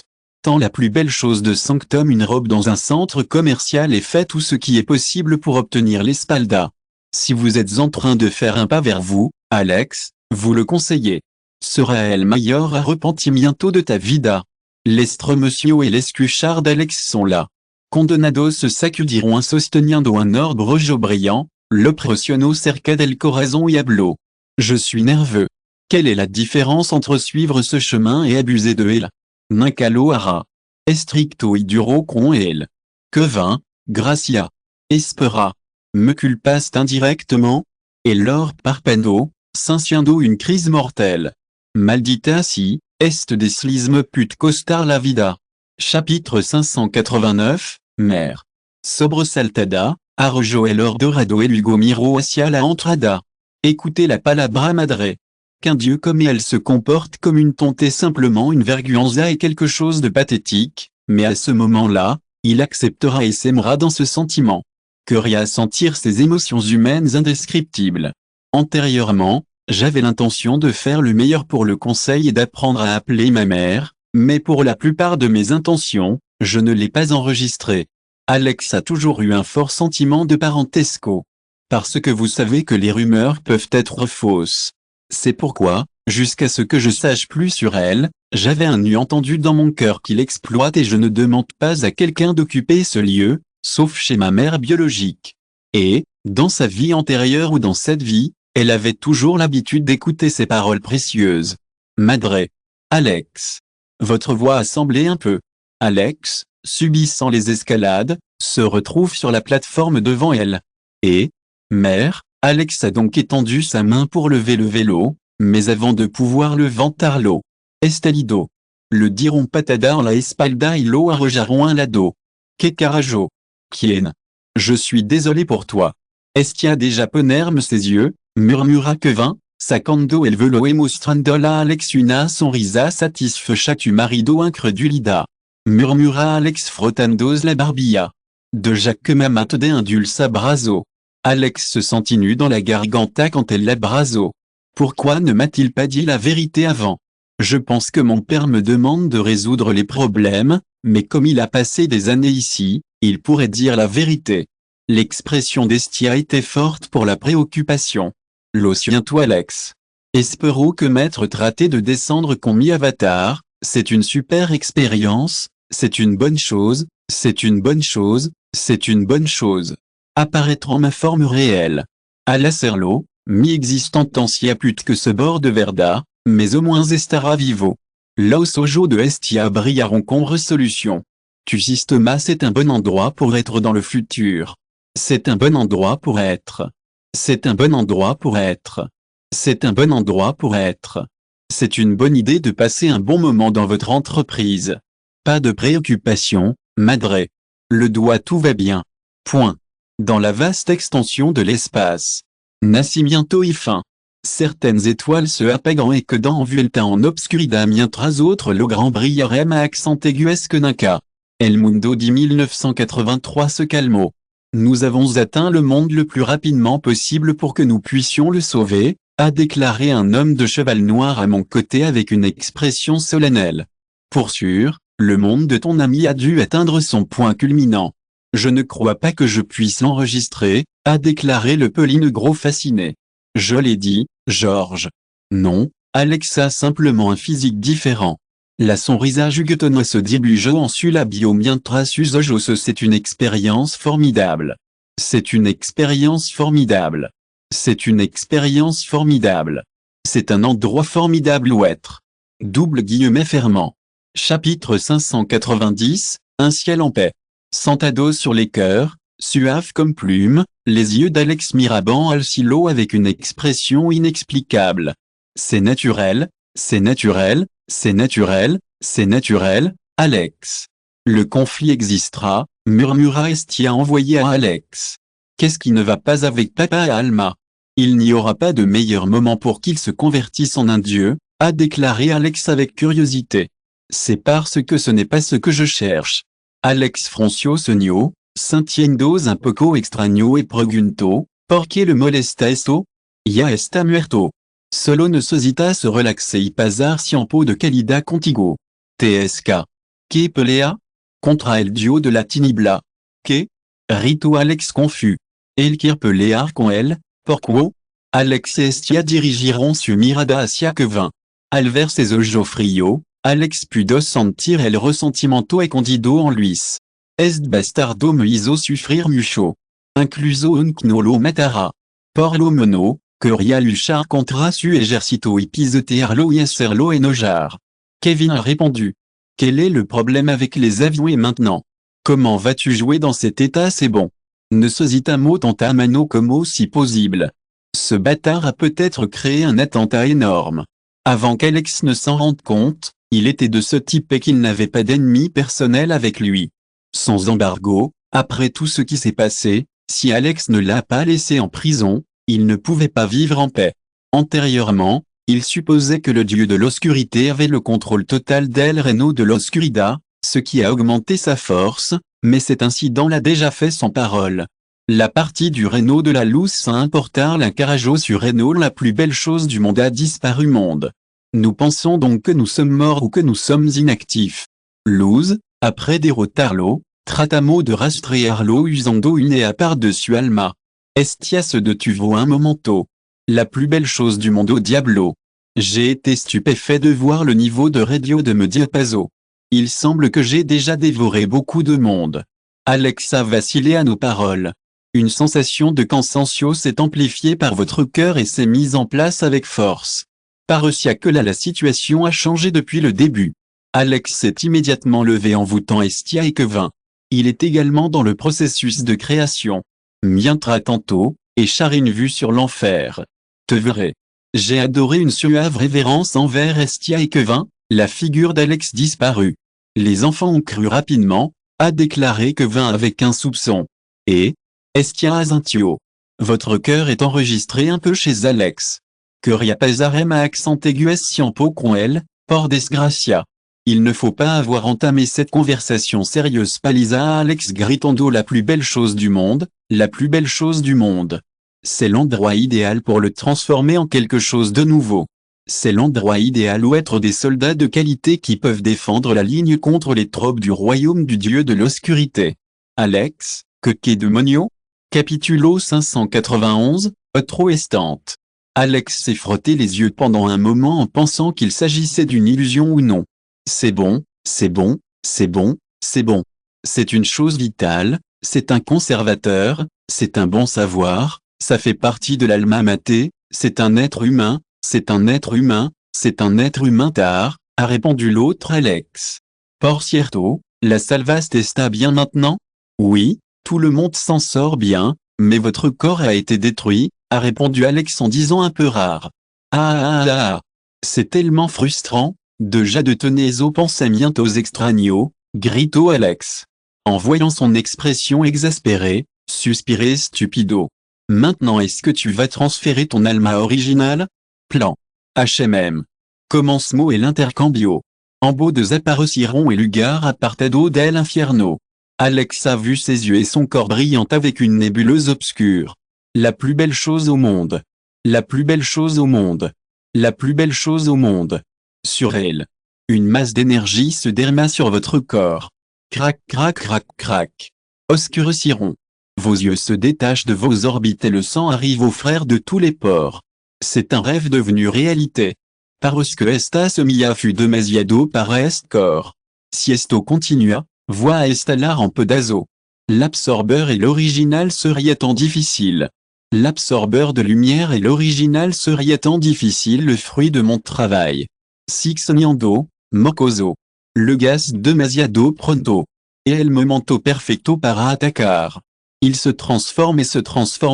Tant la plus belle chose de Sanctum une robe dans un centre commercial et fait tout ce qui est possible pour obtenir l'espalda. Si vous êtes en train de faire un pas vers vous, Alex, vous le conseillez. Sera el mayor arrepentimiento de ta vida. L'estromocio et l'escuchard d'Alex sont là. Condenados se sacudiront un sosteniendo un orbe rojo brillant, l'operaciono cerca del corazón y habló. Je suis nerveux. Quelle est la différence entre suivre ce chemin et abuser de elle? Nincalo hara. Estricto y duro con elle. Que vint, Gracia. Espera. Me culpas indirectement? Et lor parpano, sinciendo une crise mortelle. Maldita si, est deslisme put costar la vida. Chapitre 589, Mère. Sobresaltada, arrojo el ordorado el Hugo miro hacia la entrada. Écoutez la palabra madre. Qu'un dieu comme elle se comporte comme une tonte simplement une verguanza et quelque chose de pathétique, mais à ce moment-là, il acceptera et s'aimera dans ce sentiment. Que rien sentir ces émotions humaines indescriptibles. Antérieurement, j'avais l'intention de faire le meilleur pour le conseil et d'apprendre à appeler ma mère, mais pour la plupart de mes intentions, je ne l'ai pas enregistré. Alex a toujours eu un fort sentiment de parentesco. Parce que vous savez que les rumeurs peuvent être fausses. C'est pourquoi, jusqu'à ce que je sache plus sur elle, j'avais un nu entendu dans mon cœur qui l'exploite et je ne demande pas à quelqu'un d'occuper ce lieu, sauf chez ma mère biologique. Et, dans sa vie antérieure ou dans cette vie, elle avait toujours l'habitude d'écouter ces paroles précieuses. Madre. Alex. Votre voix a semblé un peu. Alex, subissant les escalades, se retrouve sur la plateforme devant elle. Et, mère, Alex a donc étendu sa main pour lever le vélo, mais avant de pouvoir le ventarlo. Estelido. Le diront patada en la espalda y lo arrojaron un lado. Que carajo. Quien. Je suis désolé pour toi. Estia déjà ponerme ses yeux, murmura Kevin, sacando el velo et mostrandola Alex una sonrisa satisfecha tu marido incredulida. Murmura Alex frottandos la barbilla. De Jacques mamate de un dulce abrazo. Alex se sentit nu dans la garganta quand elle l'abrazo. Pourquoi ne m'a-t-il pas dit la vérité avant? Je pense que mon père me demande de résoudre les problèmes, mais comme il a passé des années ici, il pourrait dire la vérité. L'expression d'Estia était forte pour la préoccupation. Lo siento Alex. Espero que m'être traité de descendre con mi avatar, c'est une super expérience, c'est une bonne chose, c'est une bonne chose, c'est une bonne chose. Apparaître en ma forme réelle. À la Serlo, mi-existant ancia put que ce bord de Verda, mais au moins estara vivo. Los ojos de Estia brillaront con résolution. Tu Sistema c'est un bon endroit pour être dans le futur. C'est un bon endroit pour être. C'est un bon endroit pour être. C'est un bon endroit pour être. C'est une bonne idée de passer un bon moment dans votre entreprise. Pas de préoccupation, madre. Le doigt tout va bien. Point. Dans la vaste extension de l'espace. Nacimiento y fin. Certaines étoiles se apagant et que dans vuelta en obscuridad mientras autres lo grand brillarem à accent aiguesque nunca. El mundo di 1983 se calmó. Nous avons atteint le monde le plus rapidement possible pour que nous puissions le sauver, a déclaré un homme de cheval noir à mon côté avec une expression solennelle. Pour sûr, le monde de ton ami a dû atteindre son point culminant. Je ne crois pas que je puisse l'enregistrer, a déclaré le polynégro fasciné. Je l'ai dit, George. Non, Alex a simplement un physique différent. La son visage huguetono se dibujo en sulabio mientras sus ojos. C'est une expérience formidable. C'est une expérience formidable. C'est une expérience formidable. C'est un endroit formidable où être. Double guillemet fermant. Chapitre 590, un ciel en paix. Sentado sur les cœurs, suave comme plume, les yeux d'Alex Miraban Alcilo avec une expression inexplicable. C'est naturel, c'est naturel, c'est naturel, c'est naturel, Alex. Le conflit existera, murmura Estia envoyé à Alex. Qu'est-ce qui ne va pas avec papa et Alma? Il n'y aura pas de meilleur moment pour qu'ils se convertissent en un dieu, a déclaré Alex avec curiosité. C'est parce que ce n'est pas ce que je cherche. Alex froncio ceño, sintiendo un poco extraño et preguntó, ¿por qué le molesta eso? Ya está muerto. Solo necesita se relaxer y pasar tiempo de calidad contigo. TSK. ¿Qué pelea? Contra el dio de la tinibla. ¿Qué? Rito Alex confus. El quiere pelear con él, pourquoi? Alex et Estia dirigiront su mirada hacia Kevin. Al ver ses ojos fríos, Alex pudo sentir el resentimiento escondido en Luis. Este bastardo me hizo sufrir mucho. Incluso un no lo matará. Por lo menos, quería luchar contra su ejército y pisotearlo y hacerlo enojar. Kevin a répondu. Quel est le problème avec les avions et maintenant? Comment vas-tu jouer dans cet état? C'est bon. Necesitamos tanta mano como si possible. Ce bâtard a peut-être créé un attentat énorme. Avant qu'Alex ne s'en rende compte, il était de ce type et qu'il n'avait pas d'ennemi personnel avec lui. Sans embargo, après tout ce qui s'est passé, si Alex ne l'a pas laissé en prison, il ne pouvait pas vivre en paix. Antérieurement, il supposait que le dieu de l'obscurité avait le contrôle total d'El Reino de l'Oscuridad, ce qui a augmenté sa force, mais cet incident l'a déjà fait sans parole. La partie du Reino de la Luz sans importar l'incarajo sur Reino la plus belle chose du monde a disparu monde. Nous pensons donc que nous sommes morts ou que nous sommes inactifs. Luz, après derrotarlo, tratamos de rastrearlo usando une à par-dessus Alma. Estia se detuvo un momento. La plus belle chose du monde au diablo. J'ai été stupéfait de voir le niveau de radio de me diapaso. Il semble que j'ai déjà dévoré beaucoup de monde. Alex a vacillé à nos paroles. Une sensation de cansancio s'est amplifiée par votre cœur et s'est mise en place avec force. Parecia que là la situation a changé depuis le début. Alex s'est immédiatement levé en voûtant Estia et Kevin. Il est également dans le processus de création. Mientras tanto, echar une vue sur l'enfer. Te verrai. J'ai adoré une suave révérence envers Estia et Kevin, la figure d'Alex disparut. Les enfants ont cru rapidement, a déclaré Kevin avec un soupçon. Et Estia azintio. Votre cœur est enregistré un peu chez Alex. Quería pasarem à accent aigu tiempo con él, por desgracia. Il ne faut pas avoir entamé cette conversation sérieuse palisa à Alex gritando la plus belle chose du monde, la plus belle chose du monde. C'est l'endroit idéal pour le transformer en quelque chose de nouveau. C'est l'endroit idéal où être des soldats de qualité qui peuvent défendre la ligne contre les troupes du royaume du dieu de l'obscurité. Alex, que demonio? Capitulo 591, Otro estante. Alex s'est frotté les yeux pendant un moment en pensant qu'il s'agissait d'une illusion ou non. C'est bon, c'est bon, c'est bon, c'est bon. C'est une chose vitale, c'est un conservateur, c'est un bon savoir, ça fait partie de l'alma mater, c'est un être humain, c'est un être humain, c'est un être humain tard, a répondu l'autre Alex. Por cierto, la salvaste está bien maintenant? Oui, tout le monde s'en sort bien, mais votre corps a été détruit, a répondu Alex en disant un peu rare. Ah. C'est tellement frustrant, déjà de tenezo pensamientos extraños, gritó Alex. En voyant son expression exaspérée, suspiré stupido. Maintenant est-ce que tu vas transférer ton alma originale? Plan. HMM. Commencement et l'intercambio. Ambo de desapareciron et lugar apartado del infierno. Alex a vu ses yeux et son corps brillant avec une nébuleuse obscure. La plus belle chose au monde. La plus belle chose au monde. La plus belle chose au monde. Sur elle. Une masse d'énergie se derma sur votre corps. Crac crac crac crac. oscurciron. Vos yeux se détachent de vos orbites et le sang arrive aux frères de tous les pores. C'est un rêve devenu réalité. Parce que estas mia fut demasiado para est cor. Si esto continua, voix estalar en pedazo. L'absorbeur et l'original seraient tant difficile. L'absorbeur de lumière et l'original seraient tant difficile le fruit de mon travail. Six niando, mocoso. Le gas demasiado pronto. Et el momento perfecto para atacar. Il se transforme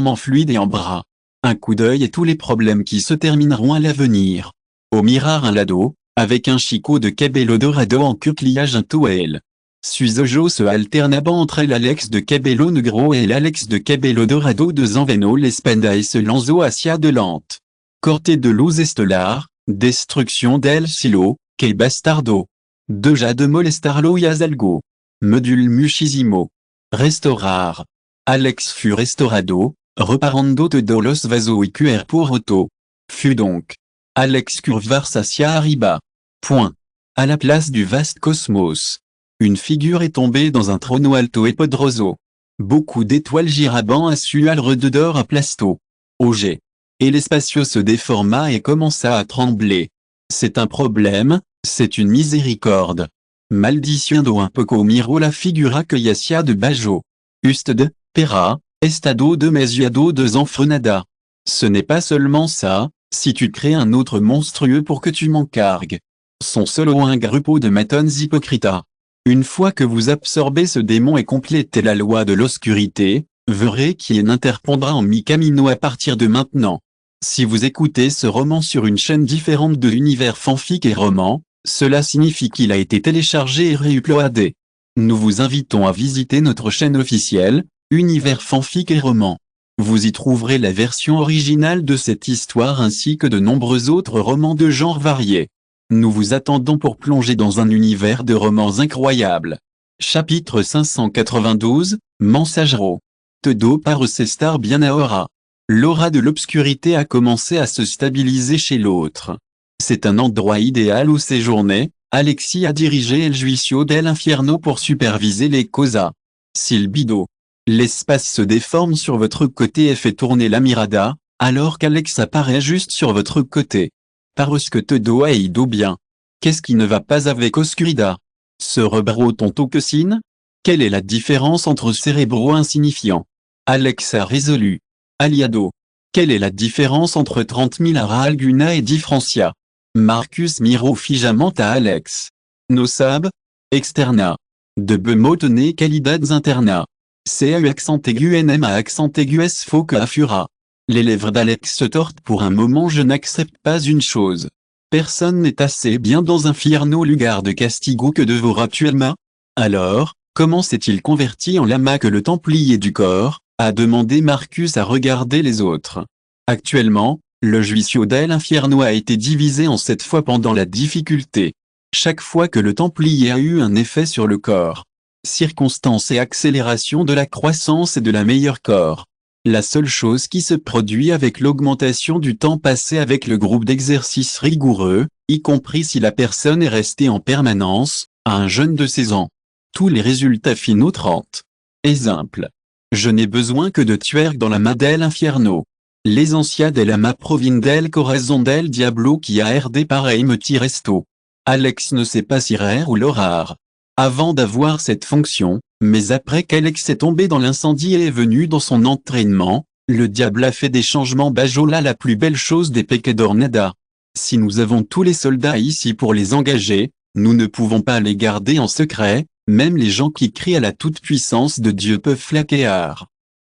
en fluide et en bras. Un coup d'œil et tous les problèmes qui se termineront à l'avenir. Au mirar un lado, avec un chico de cabello dorado en cuclillage un toel. Suizojo se alternaba entre el Alex de cabello negro et l'Alex de cabello dorado de Zanveno l'espanda et se lanzo hacia delante. Corte de luz estelar, destruction del silo, que bastardo. Deja de molestarlo y algo. Module muchísimo. Restaurar. Alex fut restaurado, reparando todo los vasos y cuerpo roto. Fut donc. Alex curvar hacia arriba. Point. À la place du vaste cosmos. Une figure est tombée dans un trono alto et poderoso. Beaucoup d'étoiles girabant à sual rededor à plasto. Auger. Et l'espatio se déforma et commença à trembler. C'est un problème, c'est une miséricorde. Maldiciondo un poco miro la figura que yacia de bajo. Usted, pera, estado demasiado desenfrenada. Ce n'est pas seulement ça, si tu crées un autre monstrueux pour que tu m'encargues. Son solo un grupo de matons hypocrita. Une fois que vous absorbez ce démon et complétez la loi de l'obscurité, verrez qui n'interpondra en mi camino à partir de maintenant. Si vous écoutez ce roman sur une chaîne différente de l'univers fanfic et roman, cela signifie qu'il a été téléchargé et réuploadé. Nous vous invitons à visiter notre chaîne officielle, Univers fanfic et roman. Vous y trouverez la version originale de cette histoire ainsi que de nombreux autres romans de genres variés. Nous vous attendons pour plonger dans un univers de romans incroyables. Chapitre 592, Mensagero. Todo parece estar bien ahora. L'aura de l'obscurité a commencé à se stabiliser chez l'autre. C'est un endroit idéal où séjournait, Alexis a dirigé El Juicio del Infierno pour superviser les cosas. Silbido. L'espace se déforme sur votre côté et fait tourner la mirada, alors qu'Alex apparaît juste sur votre côté. Parce que todo ha ido bien. Qu'est-ce qui ne va pas avec Oscurida? Cerebro tonto que sin? Quelle est la différence entre cérébro insignifiant? Alex a résolu. Aliado. Quelle est la différence entre 30 000 ara alguna et differencia? Marcus miro fijament à Alex. No sab? Externa. De bemotene calidades interna. CAU accent aigu NM à accent aigu S faux que affura. Les lèvres d'Alex se tortent pour un moment. Je n'accepte pas une chose. Personne n'est assez bien dans Infierno lugar de castigo que devora Tuelma. Alors, comment s'est-il converti en lama que le templier du corps? A demandé Marcus à regarder les autres. Actuellement, le Juicio del Infierno a été divisé en 7 fois pendant la difficulté. Chaque fois que le templier a eu un effet sur le corps. Circonstance et accélération de la croissance et de la meilleure corps. La seule chose qui se produit avec l'augmentation du temps passé avec le groupe d'exercice rigoureux, y compris si la personne est restée en permanence, à un jeûne de 16 ans. Tous les résultats finaux 30. Exemple. Je n'ai besoin que de tuer dans la ma del Infierno. L'essència de la ma provine del corazon del diablo qui a RD pareil me tire esto. Alex ne sait pas si rare ou l'horar. Avant d'avoir cette fonction, mais après qu'Alex est tombé dans l'incendie et est venu dans son entraînement, le diable a fait des changements bajola la plus belle chose des Pecadornada. Si nous avons tous les soldats ici pour les engager, nous ne pouvons pas les garder en secret, même les gens qui crient à la toute-puissance de Dieu peuvent flaquer.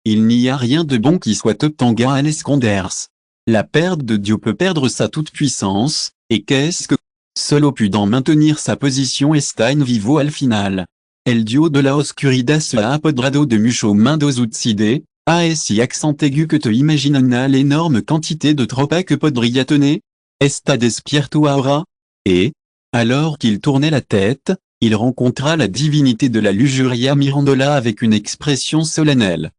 Il n'y a rien de bon qui soit obtanga à l'esconders. La perte de Dieu peut perdre sa toute-puissance, et qu'est-ce que solo pudent maintenir sa position está en vivo al final. El Dio de la oscuridad se ha apoderado de mucho mindos utside, a si accent aigu que te imagina l'énorme quantité de tropa que podría tener. Está despierto ahora? Et, alors qu'il tournait la tête, il rencontra la divinité de la Lujuria Mirandola avec une expression solennelle.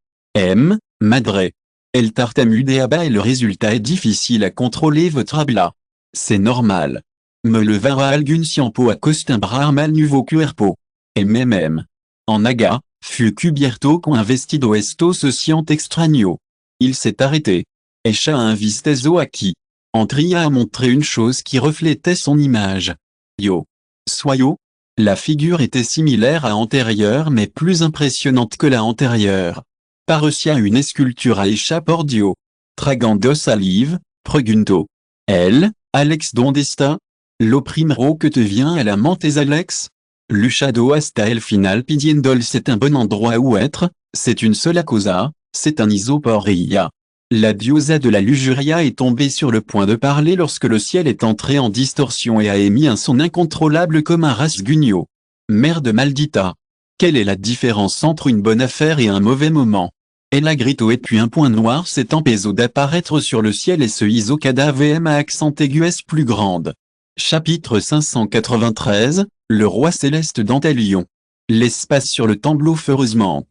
Madre. El tartamude abat et le résultat est difficile à contrôler votre habla. C'est normal. Me levara algun siampo a costimbrar mal nouveau cuerpo. En naga, Fu cubierto con investido esto se siente extraño. Il s'est arrêté. Echa un vistazo a qui. Entria a montré une chose qui reflétait son image. Yo. Soyo. La figure était similaire à antérieure mais plus impressionnante que la antérieure. Parecía une escultura hecha por Dio. Tragando salive, pregunto. Elle, Alex donde está? Lo primero que te vient à la mente es Alex? Luchado hasta el final pidiéndole c'est un bon endroit où être, c'est une sola cosa, c'est un isoporia. La diosa de la lujuria est tombée sur le point de parler lorsque le ciel est entré en distorsion et a émis un son incontrôlable comme un rasguño. Merde maldita. Quelle est la différence entre une bonne affaire et un mauvais moment? Elle a grito et puis un point noir s'est empêché d'apparaître sur le ciel et se hizo cada vm à accent aigu plus grande. Chapitre 593, le roi céleste Dantalion. L'espace sur le tableau feureusement.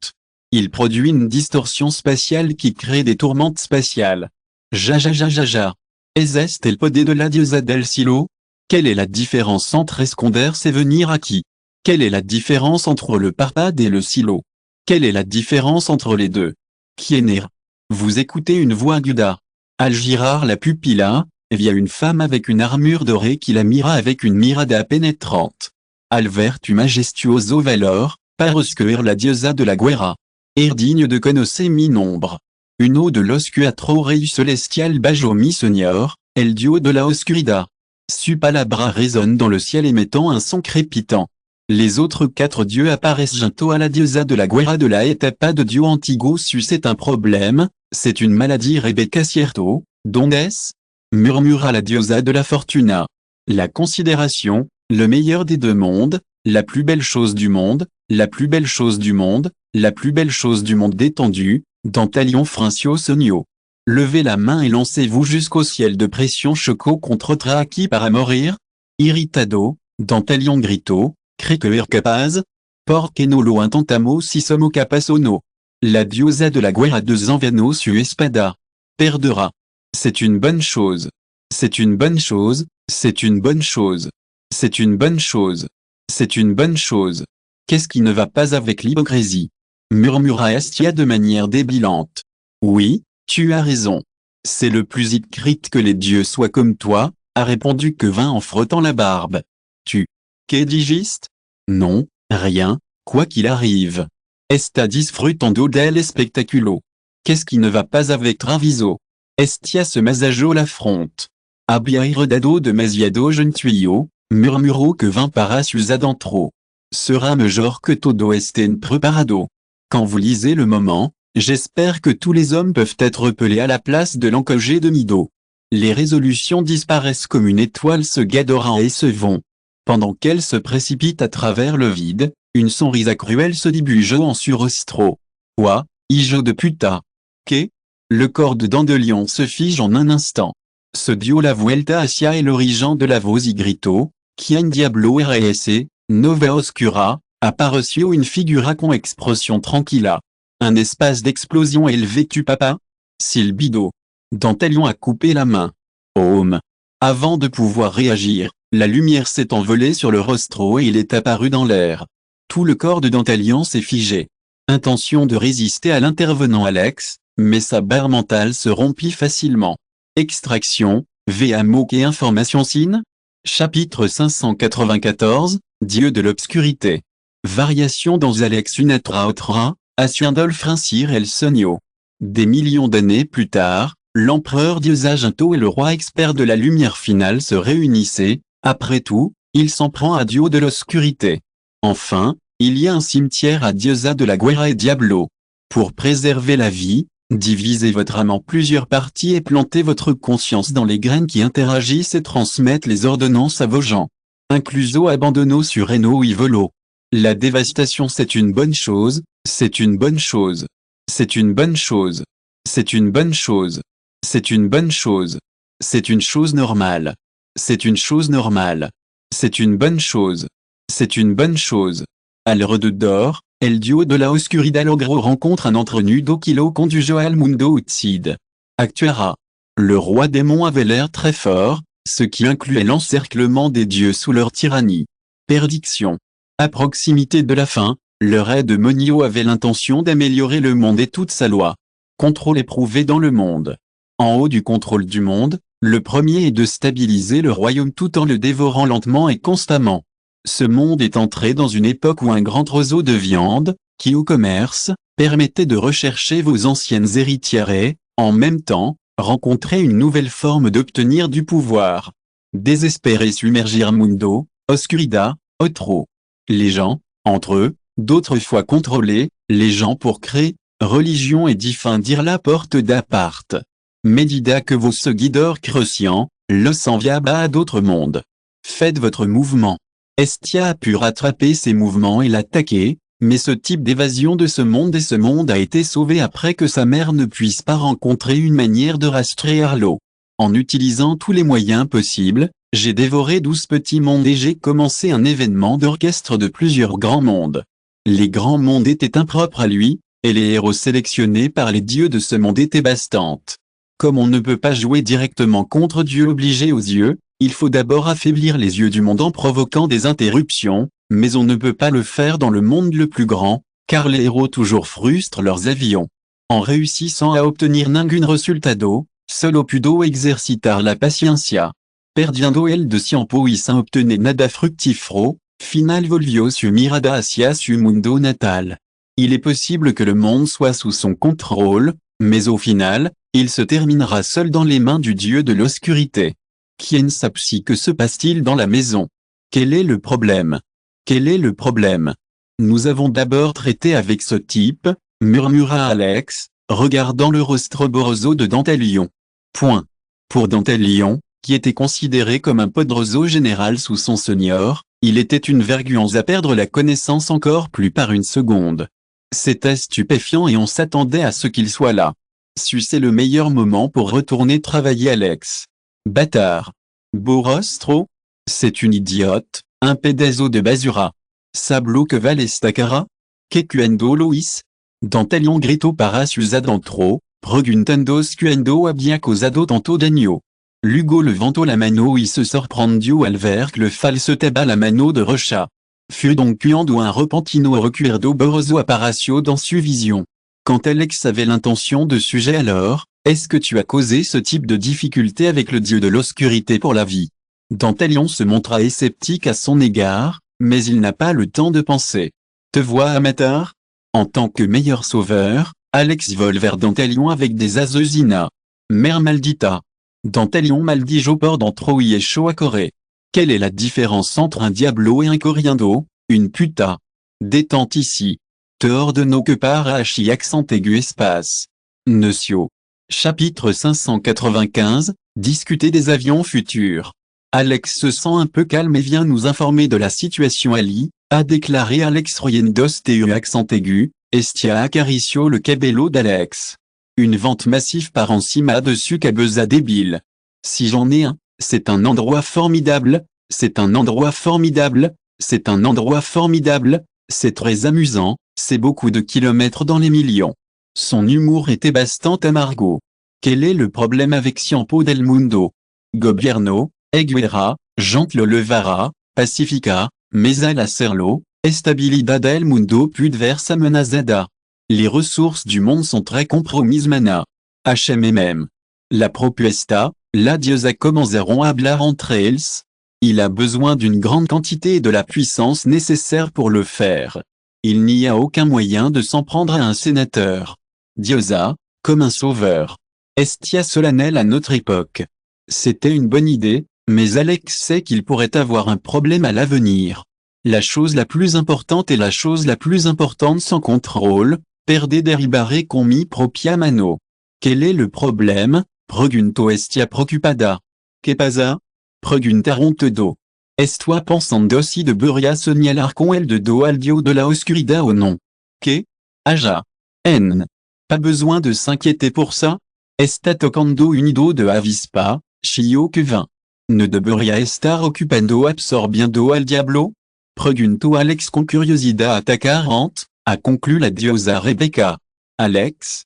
Il produit une distorsion spatiale qui crée des tourmentes spatiales. Ja. Es est el poder de la diosa del cielo? Quelle est la différence entre esconderse et venir à qui? Quelle est la différence entre le parpade et le silo? Quelle est la différence entre les deux? Quiéner. Vous écoutez une voix aguda. Al girar la pupilla, via une femme avec une armure dorée qui la mira avec une mirada pénétrante. Al ver tu majestuoso valor, parosquer la diosa de la guerra. Digne de conocer mi nombre. Uno de los cuatro reyes celestial bajo mi señor, el dio de la oscuridad. Su palabra résonne dans le ciel émettant un son crépitant. Les autres 4 dieux apparaissent junto à la diosa de la guerra de la etapa de Dio Antigo. C'est un problème, c'est une maladie Rebecca cierto, donde es? Murmura la diosa de la fortuna. La considération, le meilleur des deux mondes, la plus belle chose du monde, la plus belle chose du monde, la plus belle chose du monde détendue, Dantalion Frincio Sonio. Levez la main et lancez-vous jusqu'au ciel de pression choco contre Traki para morir. Irritado, Dantalion grito, crequer capaz, porque no lo intentamos si somos capaz o no. La diosa de la guerra de Zanvano su espada. Perdera. C'est une bonne chose. C'est une bonne chose, c'est une bonne chose. C'est une bonne chose. C'est une bonne chose. Qu'est-ce qui ne va pas avec l'hypocrisie? Murmura Astia de manière débilante. Oui, tu as raison. C'est le plus hypocrite que les dieux soient comme toi, a répondu Quevin en frottant la barbe. Tu. Que digiste? Non, rien, quoi qu'il arrive. Esta disfrutando del spectaculo. Qu'est-ce qui ne va pas avec Traviso? Estia se masajo la fronte. Había irodado demasiado gentuillo, murmuró Quevin para sus adentro. Sera mejor que todo estén preparado. Quand vous lisez le moment, j'espère que tous les hommes peuvent être repelés à la place de l'encogé de Mido. Les résolutions disparaissent comme une étoile se gadorant et se vont. Pendant qu'elle se précipite à travers le vide, une sonrisa cruelle se dibujo en surostro. Quoi, hijo de puta? Que? Le corps de Dandelion se fige en un instant. Se dio la vuelta hacia el origen de la voz y grito, quien diablo era ese, nova oscura, apareció une figura con expression tranquilla. Un espace d'explosion élevé tu papa? Silbido. Dantalion a coupé la main. Home. Avant de pouvoir réagir, la lumière s'est envolée sur le rostro et il est apparu dans l'air. Tout le corps de Dantalion s'est figé. Intention de résister à l'intervenant Alex, mais sa barre mentale se rompit facilement. Extraction, VAMO et information SIN? Chapitre 594, Dieu de l'obscurité. Variation dans Alex Unatra Otra, Asciandol Frincir El Sonio. Des millions d'années plus tard, l'empereur Diosaginto et le roi expert de la lumière finale se réunissaient. Après tout, il s'en prend à Dio de l'obscurité. Enfin, il y a un cimetière à Diosa de la Guerra et Diablo. Pour préserver la vie, divisez votre âme en plusieurs parties et plantez votre conscience dans les graines qui interagissent et transmettent les ordonnances à vos gens. Incluso abandono sur Reno y volo. La dévastation c'est une bonne chose, c'est une bonne chose. C'est une bonne chose. C'est une bonne chose. C'est une bonne chose. C'est une chose normale. C'est une chose normale. C'est une bonne chose. C'est une bonne chose. Alrededor, el dio de la oscuridad logro rencontre un entrenudo qui lo condujo al mundo ucide. Actuera. Le roi démon avait l'air très fort, ce qui incluait l'encerclement des dieux sous leur tyrannie. Perdiction. À proximité de la fin, Le raid de Monio avait l'intention d'améliorer le monde et toute sa loi. Contrôle éprouvé dans le monde. En haut du contrôle du monde, le premier est de stabiliser le royaume tout en le dévorant lentement et constamment. Ce monde est entré dans une époque où un grand roseau de viande, qui au commerce, permettait de rechercher vos anciennes héritières et, en même temps, rencontrer une nouvelle forme d'obtenir du pouvoir. Désespérer submergir mundo, oscurida, otro. Les gens, entre eux, d'autres fois contrôlés, les gens pour créer, religion et dire la porte d'appart. Medida que vos seguidor cruciant, los enviaba à d'autres mondes. Faites votre mouvement. Estia a pu rattraper ses mouvements et l'attaquer, mais ce type d'évasion de ce monde et ce monde a été sauvé après que sa mère ne puisse pas rencontrer une manière de rastreer l'eau. En utilisant tous les moyens possibles, j'ai dévoré 12 petits mondes et j'ai commencé un événement d'orchestre de plusieurs grands mondes. Les grands mondes étaient impropres à lui, et les héros sélectionnés par les dieux de ce monde étaient bastantes. Comme on ne peut pas jouer directement contre Dieu obligé aux yeux, il faut d'abord affaiblir les yeux du monde en provoquant des interruptions, mais on ne peut pas le faire dans le monde le plus grand, car les héros toujours frustrent leurs avions. En réussissant à obtenir ningun resultado, solo pudo exercitar la paciencia. Perdiendo el de tiempo y sin obtener nada fructifero, final volvió su mirada hacia su mundo natal. Il est possible que le monde soit sous son contrôle, mais au final, il se terminera seul dans les mains du dieu de l'obscurité. Quien sapsi que se passe-t-il dans la maison? Quel est le problème? Quel est le problème? Nous avons d'abord traité avec ce type, murmura Alex, regardant le rostro borroso de Dantalion. Point. Pour Dantalion, qui était considéré comme un poderoso général sous son seigneur, il était une verguance à perdre la connaissance encore plus par une seconde. C'était stupéfiant et on s'attendait à ce qu'il soit là. C'est le meilleur moment pour retourner travailler Alex. Bâtard. Beau rostro? C'est une idiote, un pedazo de basura. Sablo que vale esta cara? Que cuendo Lois? Dantalion grito para sus adentro, preguntando cuando había causado tanto daño. Lugo levanto la mano y se sorprendió al ver que le falso tabac la mano de Rocha. Fut donc cuando un repentino recuerdo borroso apparació dans su vision. Quand Alex avait l'intention de sujet alors, est-ce que tu as causé ce type de difficulté avec le dieu de l'obscurité pour la vie? Dantalion se montra sceptique à son égard, mais il n'a pas le temps de penser. Te vois amateur? En tant que meilleur sauveur, Alex vole vers Dantalion avec des azeusinas. Mère maldita. Dantalion maldijo por dentro y echo a correr. Quelle est la différence entre un diablo et un corriendo? Une puta. Détente ici. Te ordonno que par H accent aigu espace. Necio. Chapitre 595, discuter des avions futurs. Alex se sent un peu calme et vient nous informer de la situation Ali, a déclaré Alex Royendos TU accent aigu, Estia acaricio le cabello d'Alex. Une vente massive par encima dessus cabeza débile. Si j'en ai un, c'est un endroit formidable, c'est un endroit formidable, c'est un endroit formidable, c'est très amusant, c'est beaucoup de kilomètres dans les millions. Son humour était bastant amargo. Quel est le problème avec Ciampo del Mundo? Gobierno, Eguera, Gentlo Levara, Pacifica, Mesa la Serlo, Estabilidad del Mundo pudversa amenazada. Les ressources du monde sont très compromises mana. HMMM. La propuesta, la diosa comenzaron a hablar entre elles. Il a besoin d'une grande quantité et de la puissance nécessaire pour le faire. Il n'y a aucun moyen de s'en prendre à un sénateur. Diosa, comme un sauveur. Estia solennel à notre époque. C'était une bonne idée, mais Alex sait qu'il pourrait avoir un problème à l'avenir. La chose la plus importante est la chose la plus importante sans contrôle, perde derribare con mi propia mano. Quel est le problème? Pregunto Estia preocupada. Que pasa? Preguntaron todo. Estoy pensando si debería señalar con el dedo al dio de la oscuridad o non. Que? Aja. N. Pas besoin de s'inquiéter pour ça. Está tocando unido de avispa, chio que vin. Ne debería estar ocupando absorbiendo al diablo? Pregunto Alex con curiosidad atacarante, a conclu la diosa Rebecca. Alex,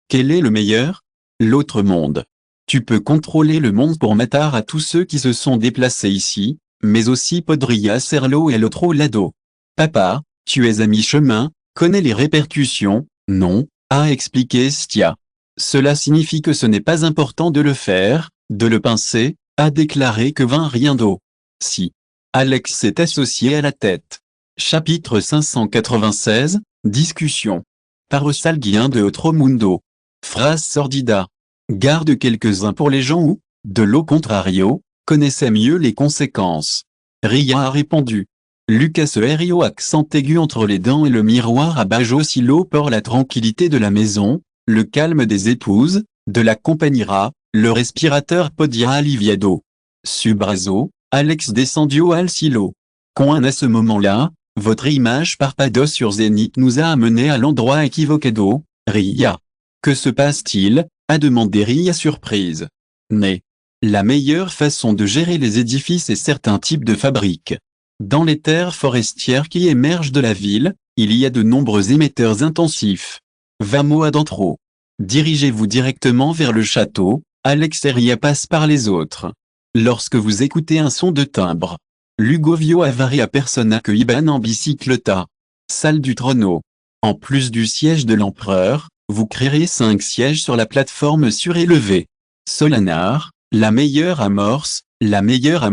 quel est le meilleur? L'autre monde. Tu peux contrôler le monde pour matar à tous ceux qui se sont déplacés ici, mais aussi podría hacerlo el otro lado. Papa, Tu es à mi-chemin, connais les répercussions, non, a expliqué Stia. Cela signifie que ce n'est pas important de le faire, de le pincer, a déclaré Kevin Riendeau. Si. Alex s'est associé à la tête. Chapitre 596, discussion. Parosalguien de Otromundo. Phrase sordida. Garde quelques-uns pour les gens où, de l'au contrario, connaissaient mieux les conséquences. Ria a répondu. Lucas Rio accent aigu entre les dents et le miroir à Bajo Silo pour la tranquillité de la maison, le calme des épouses, de la compagnera, le respirateur podia aliviado. Subrazo, Alex descendio al silo. Coin à ce moment-là, votre image parpados sur Zénith nous a amené à l'endroit équivoquado, Ria. Que se passe-t-il, a demandé Ria surprise. Mais, la meilleure façon de gérer les édifices et certains types de fabriques. Dans les terres forestières qui émergent de la ville, il y a de nombreux émetteurs intensifs. Vamos adentro. Dirigez-vous directement vers le château, Alex et Ria passent par les autres. Lorsque vous écoutez un son de timbre, Lugovio avaria persona que Iban en bicycleta. Salle du trôneau. En plus du siège de l'empereur, vous créerez 5 sièges sur la plateforme surélevée. Solanar, la meilleure amorce, la meilleure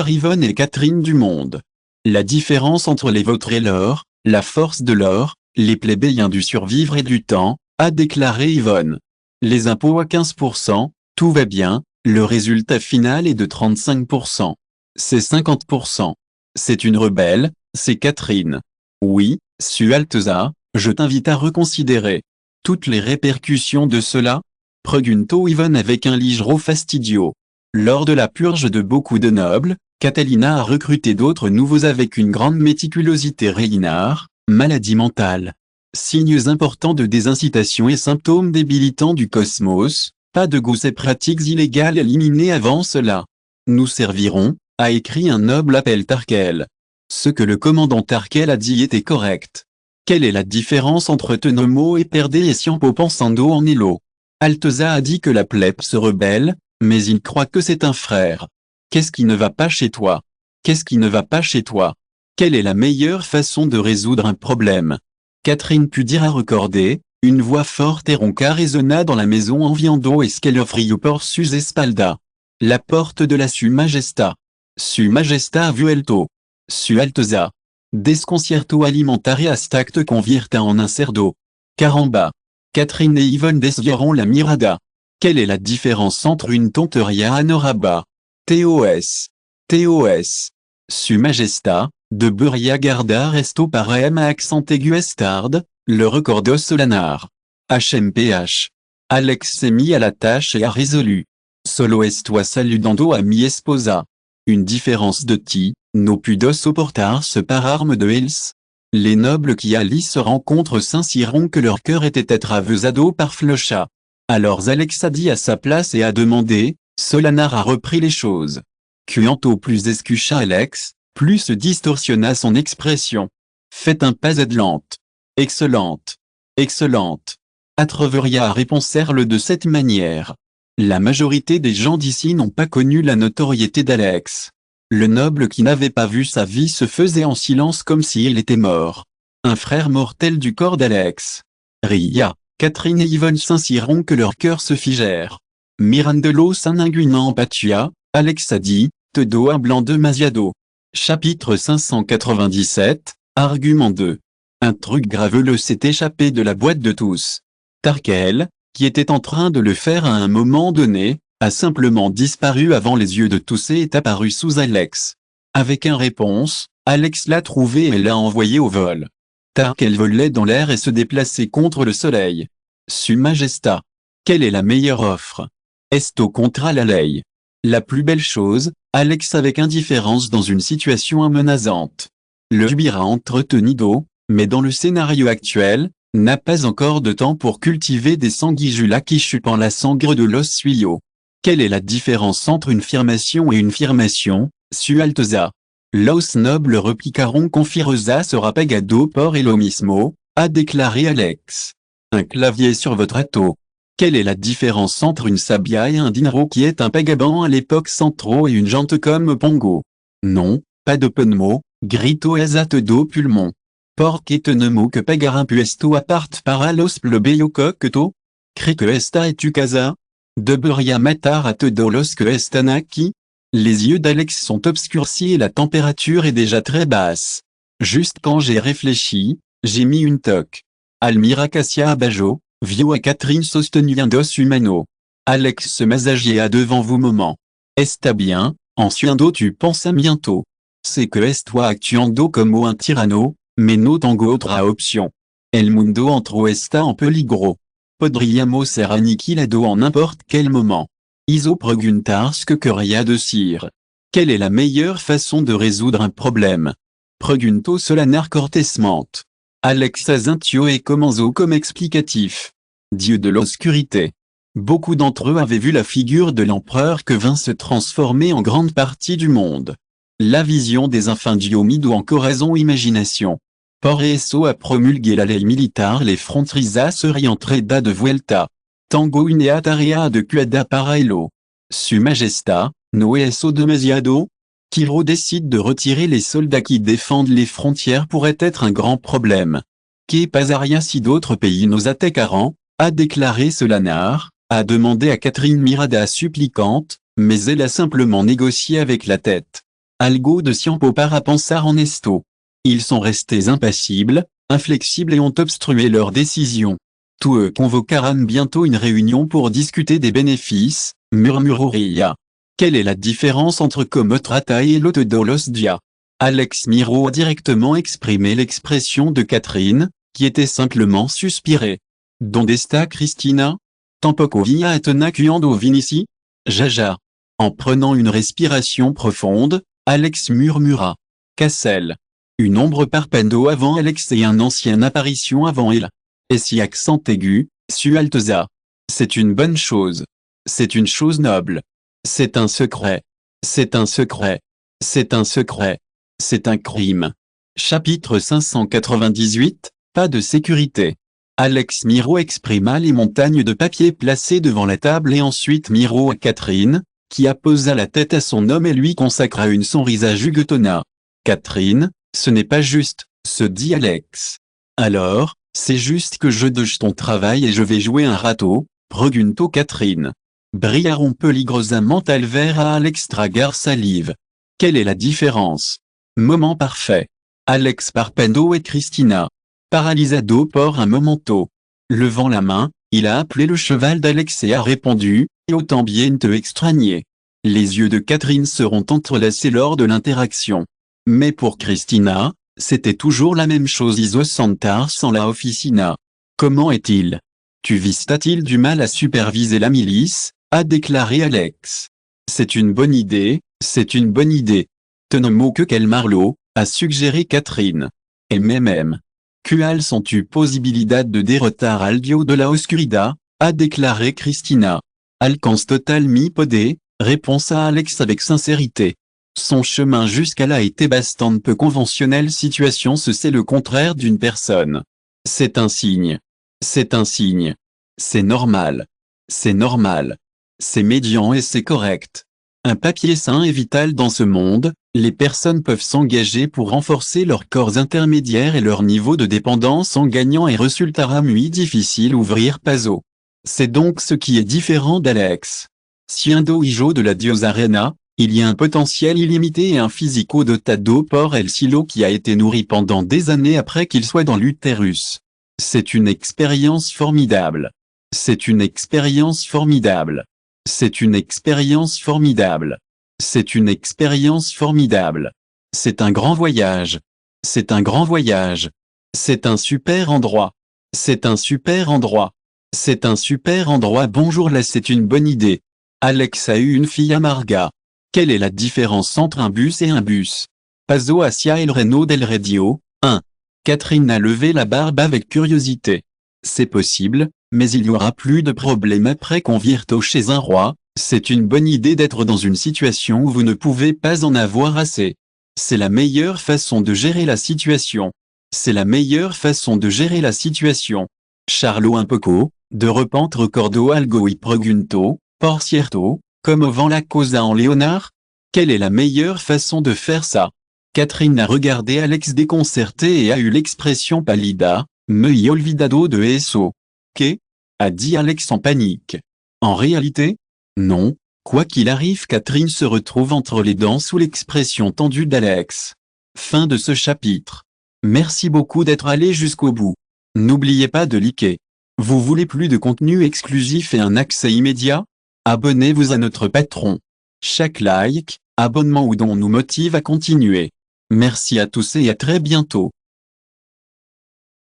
Yvonne et Catherine du monde. La différence entre les vôtres et l'or, la force de l'or, les plébéiens du survivre et du temps, a déclaré Yvonne. Les impôts à 15%, tout va bien, le résultat final est de 35%. C'est 50%. C'est une rebelle, c'est Catherine. Oui, Sualteza, je t'invite à reconsidérer. Toutes les répercussions de cela. Pregunto Yvonne avec un ligero fastidio. Lors de la purge de beaucoup de nobles, Catalina a recruté d'autres nouveaux avec une grande méticulosité. Reinar, maladie mentale. Signes importants de désincitation et symptômes débilitants du cosmos, pas de goût et pratiques illégales éliminées avant cela. Nous servirons, a écrit un noble appel Tarkel. Ce que le commandant Tarkel a dit était correct. Quelle est la différence entre Tenomo et Perdé et Siampo pensando en Elo? Alteza a dit que la plèbe se rebelle, mais il croit que c'est un frère. Qu'est-ce qui ne va pas chez toi? Qu'est-ce qui ne va pas chez toi? Quelle est la meilleure façon de résoudre un problème? Catherine put dire à recorder, une voix forte et ronca résonna dans la maison en viando et scalofrio por sus espalda. La porte de la Su Majesta. Su Majesta vuelto. Su Alteza. Desconcierto alimentaria stacte convirta en un cerdo. Caramba. Catherine et Yvonne desvieront la mirada. Quelle est la différence entre une tonteria anoraba? TOS. TOS. Su Majesta, de Buria Garda resto parem à accent aigu estard, le recordo solanar. HMPH. Alex s'est mis à la tâche et a résolu. Solo estoa saludando a mi esposa. Une différence de ti, no pudos soportar se par arme de Hells. Les nobles qui allient se rencontrent s'inciront que leur cœur était atravesado par Flocha. Alors Alex a dit à sa place et a demandé, Solanar a repris les choses. Cuanto plus escucha Alex, plus se distorsionna son expression. Faites un pas adelante. Excellente. Excellente. Atreveria a réponserle de cette manière. La majorité des gens d'ici n'ont pas connu la notoriété d'Alex. Le noble qui n'avait pas vu sa vie se faisait en silence comme s'il était mort. Un frère mortel du corps d'Alex. Ria, Catherine et Yvonne s'inciront que leur cœur se figèrent. Mirandelo s'inguina en patua, Alex a dit, te doa blanc de Masiado. Chapitre 597, argument 2. Un truc graveleux s'est échappé de la boîte de tous. Tarkel, qui était en train de le faire à un moment donné, a simplement disparu avant les yeux de tous et est apparu sous Alex. Avec un réponse, Alex l'a trouvé et l'a envoyé au vol. Tarkel volait dans l'air et se déplaçait contre le soleil. Su Majesta. Quelle est la meilleure offre? Esto contra la ley. La plus belle chose, Alex avec indifférence dans une situation menaçante. Le Ubira entretenido, mais dans le scénario actuel, n'a pas encore de temps pour cultiver des sanguijulas qui chupent la sangre de los suyo. Quelle est la différence entre une firmation et une firmation, Su Alteza? Los nobles replicaron confireza sera pagado por el mismo, a déclaré Alex. Un clavier sur votre ato. Quelle est la différence entre une sabia et un dinero qui est un pagaban à l'époque centro et une jante comme Pongo? Non, pas de penmo, Grito esate do pulmon. Porque tenemo que pagarin puesto apart para los plebeo cocto? Cree que esta et tu casa? Deberia matar a todos los que están aquí? Les yeux d'Alex sont obscurcis et la température est déjà très basse. Juste quand j'ai réfléchi, j'ai mis une toque. Almira Cassia abajo, vio a Catherine sosteniendo humano. Alex se masagia devant vous moment. Está bien, anciendo tu penses bientôt. C'est que estoy actuando como un tirano, mais no tengo otra opción. El mundo entro está en peligro. Podríamos ser aniquilado en n'importe quel moment. Iso preguntas que quería decir. Quelle est la meilleure façon de résoudre un problème? Pregunto solanar cortésmente. Alex azintio et commenzo comme explicatif. Dieu de l'obscurité. Beaucoup d'entre eux avaient vu la figure de l'empereur que vint se transformer en grande partie du monde. La vision des infindiomides ou en corazon imagination. Por eso a promulgué la ley militar les fronterizas orientreda de vuelta. Tango une tarea de cuada parailo. Su majesta, no eso demasiado? Kiro décide de retirer les soldats qui défendent les frontières pourrait être un grand problème. Que pasaria si d'autres pays nos attaquaran? A déclaré Solanar, a demandé à Catherine Mirada supplicante, mais elle a simplement négocié avec la tête. Algo de tiempo para pensar en esto. Ils sont restés impassibles, inflexibles et ont obstrué leur décision. Tous eux convoqueront bientôt une réunion pour discuter des bénéfices, murmuró Ria. Quelle est la différence entre como trata et lo de los dia? Alex Miro a directement exprimé l'expression de Catherine, qui était simplement suspirée. Donde está Cristina? Tampoco via atena cuando vinici? Jaja. En prenant une respiration profonde, Alex murmura. Cassel. Une ombre parpendo avant Alex et un ancien apparition avant elle. Et si accent aigu, su alteza. C'est une bonne chose. C'est une chose noble. C'est un secret. C'est un secret. C'est un secret. C'est un crime. Chapitre 598, pas de sécurité. Alex Miro exprima les montagnes de papier placées devant la table et ensuite Miro à Catherine, qui apposa la tête à son homme et lui consacra une sonrisa juguetonna. Catherine, ce n'est pas juste, se dit Alex. Alors, c'est juste que je dege ton travail et je vais jouer un râteau, pregunto Catherine. Brillaron peligrosamente al ver à Alex tragar salive. Quelle est la différence? Moment parfait. Alex parpendo et Christina. Paralysado por un momento. Levant la main, il a appelé le cheval d'Alex et a répondu, et autant bien te extrañer. Les yeux de Catherine seront entrelacés lors de l'interaction. Mais pour Christina, c'était toujours la même chose iso sentar sans la oficina. Comment est-il? Tu vis t du mal à superviser la milice, a déclaré Alex. C'est une bonne idée, c'est une bonne idée. Tenemos que calmarlo, a suggéré Catherine. Et même. Cual sont tu posibilidad de derrotar al dio de la oscuridad, a déclaré Christina. Alcance total mi pode, réponsa Alex avec sincérité. Son chemin jusqu'à là était bastante peu conventionnel situation c'est le contraire d'une personne. C'est un signe. C'est un signe. C'est normal. C'est normal. C'est médian et c'est correct. Un papier sain est vital dans ce monde, les personnes peuvent s'engager pour renforcer leurs corps intermédiaires et leur niveau de dépendance en gagnant et résultera muy difficile ouvrir paso. C'est donc ce qui est différent d'Alex. Siendo hijo de la diosa Arena, il y a un potentiel illimité et un physico dotado por el silo qui a été nourri pendant des années après qu'il soit dans l'utérus. C'est une expérience formidable. C'est une expérience formidable. C'est une expérience formidable. C'est une expérience formidable. C'est un grand voyage. C'est un grand voyage. C'est un super endroit. C'est un super endroit. C'est un super endroit. Bonjour, là c'est une bonne idée. Alex a eu une fille à Marga. Quelle est la différence entre un bus et un bus? Paso hacia el Reno del Radio, 1. Catherine a levé la barbe avec curiosité. C'est possible, mais il y aura plus de problème après qu'on virto chez un roi. C'est une bonne idée d'être dans une situation où vous ne pouvez pas en avoir assez. C'est la meilleure façon de gérer la situation. C'est la meilleure façon de gérer la situation. Charlo un poco, de repente recordo algo y pregunto, por cierto, como van la cosa en Léonard? Quelle est la meilleure façon de faire ça? Catherine a regardé Alex déconcerté et a eu l'expression pallida, me y olvidado de eso. Qu'est? A dit Alex en panique. En réalité? Non, quoi qu'il arrive, Catherine se retrouve entre les dents sous l'expression tendue d'Alex. Fin de ce chapitre. Merci beaucoup d'être allé jusqu'au bout. N'oubliez pas de liker. Vous voulez plus de contenu exclusif et un accès immédiat? Abonnez-vous à notre Patreon. Chaque like, abonnement ou don nous motive à continuer. Merci à tous et à très bientôt.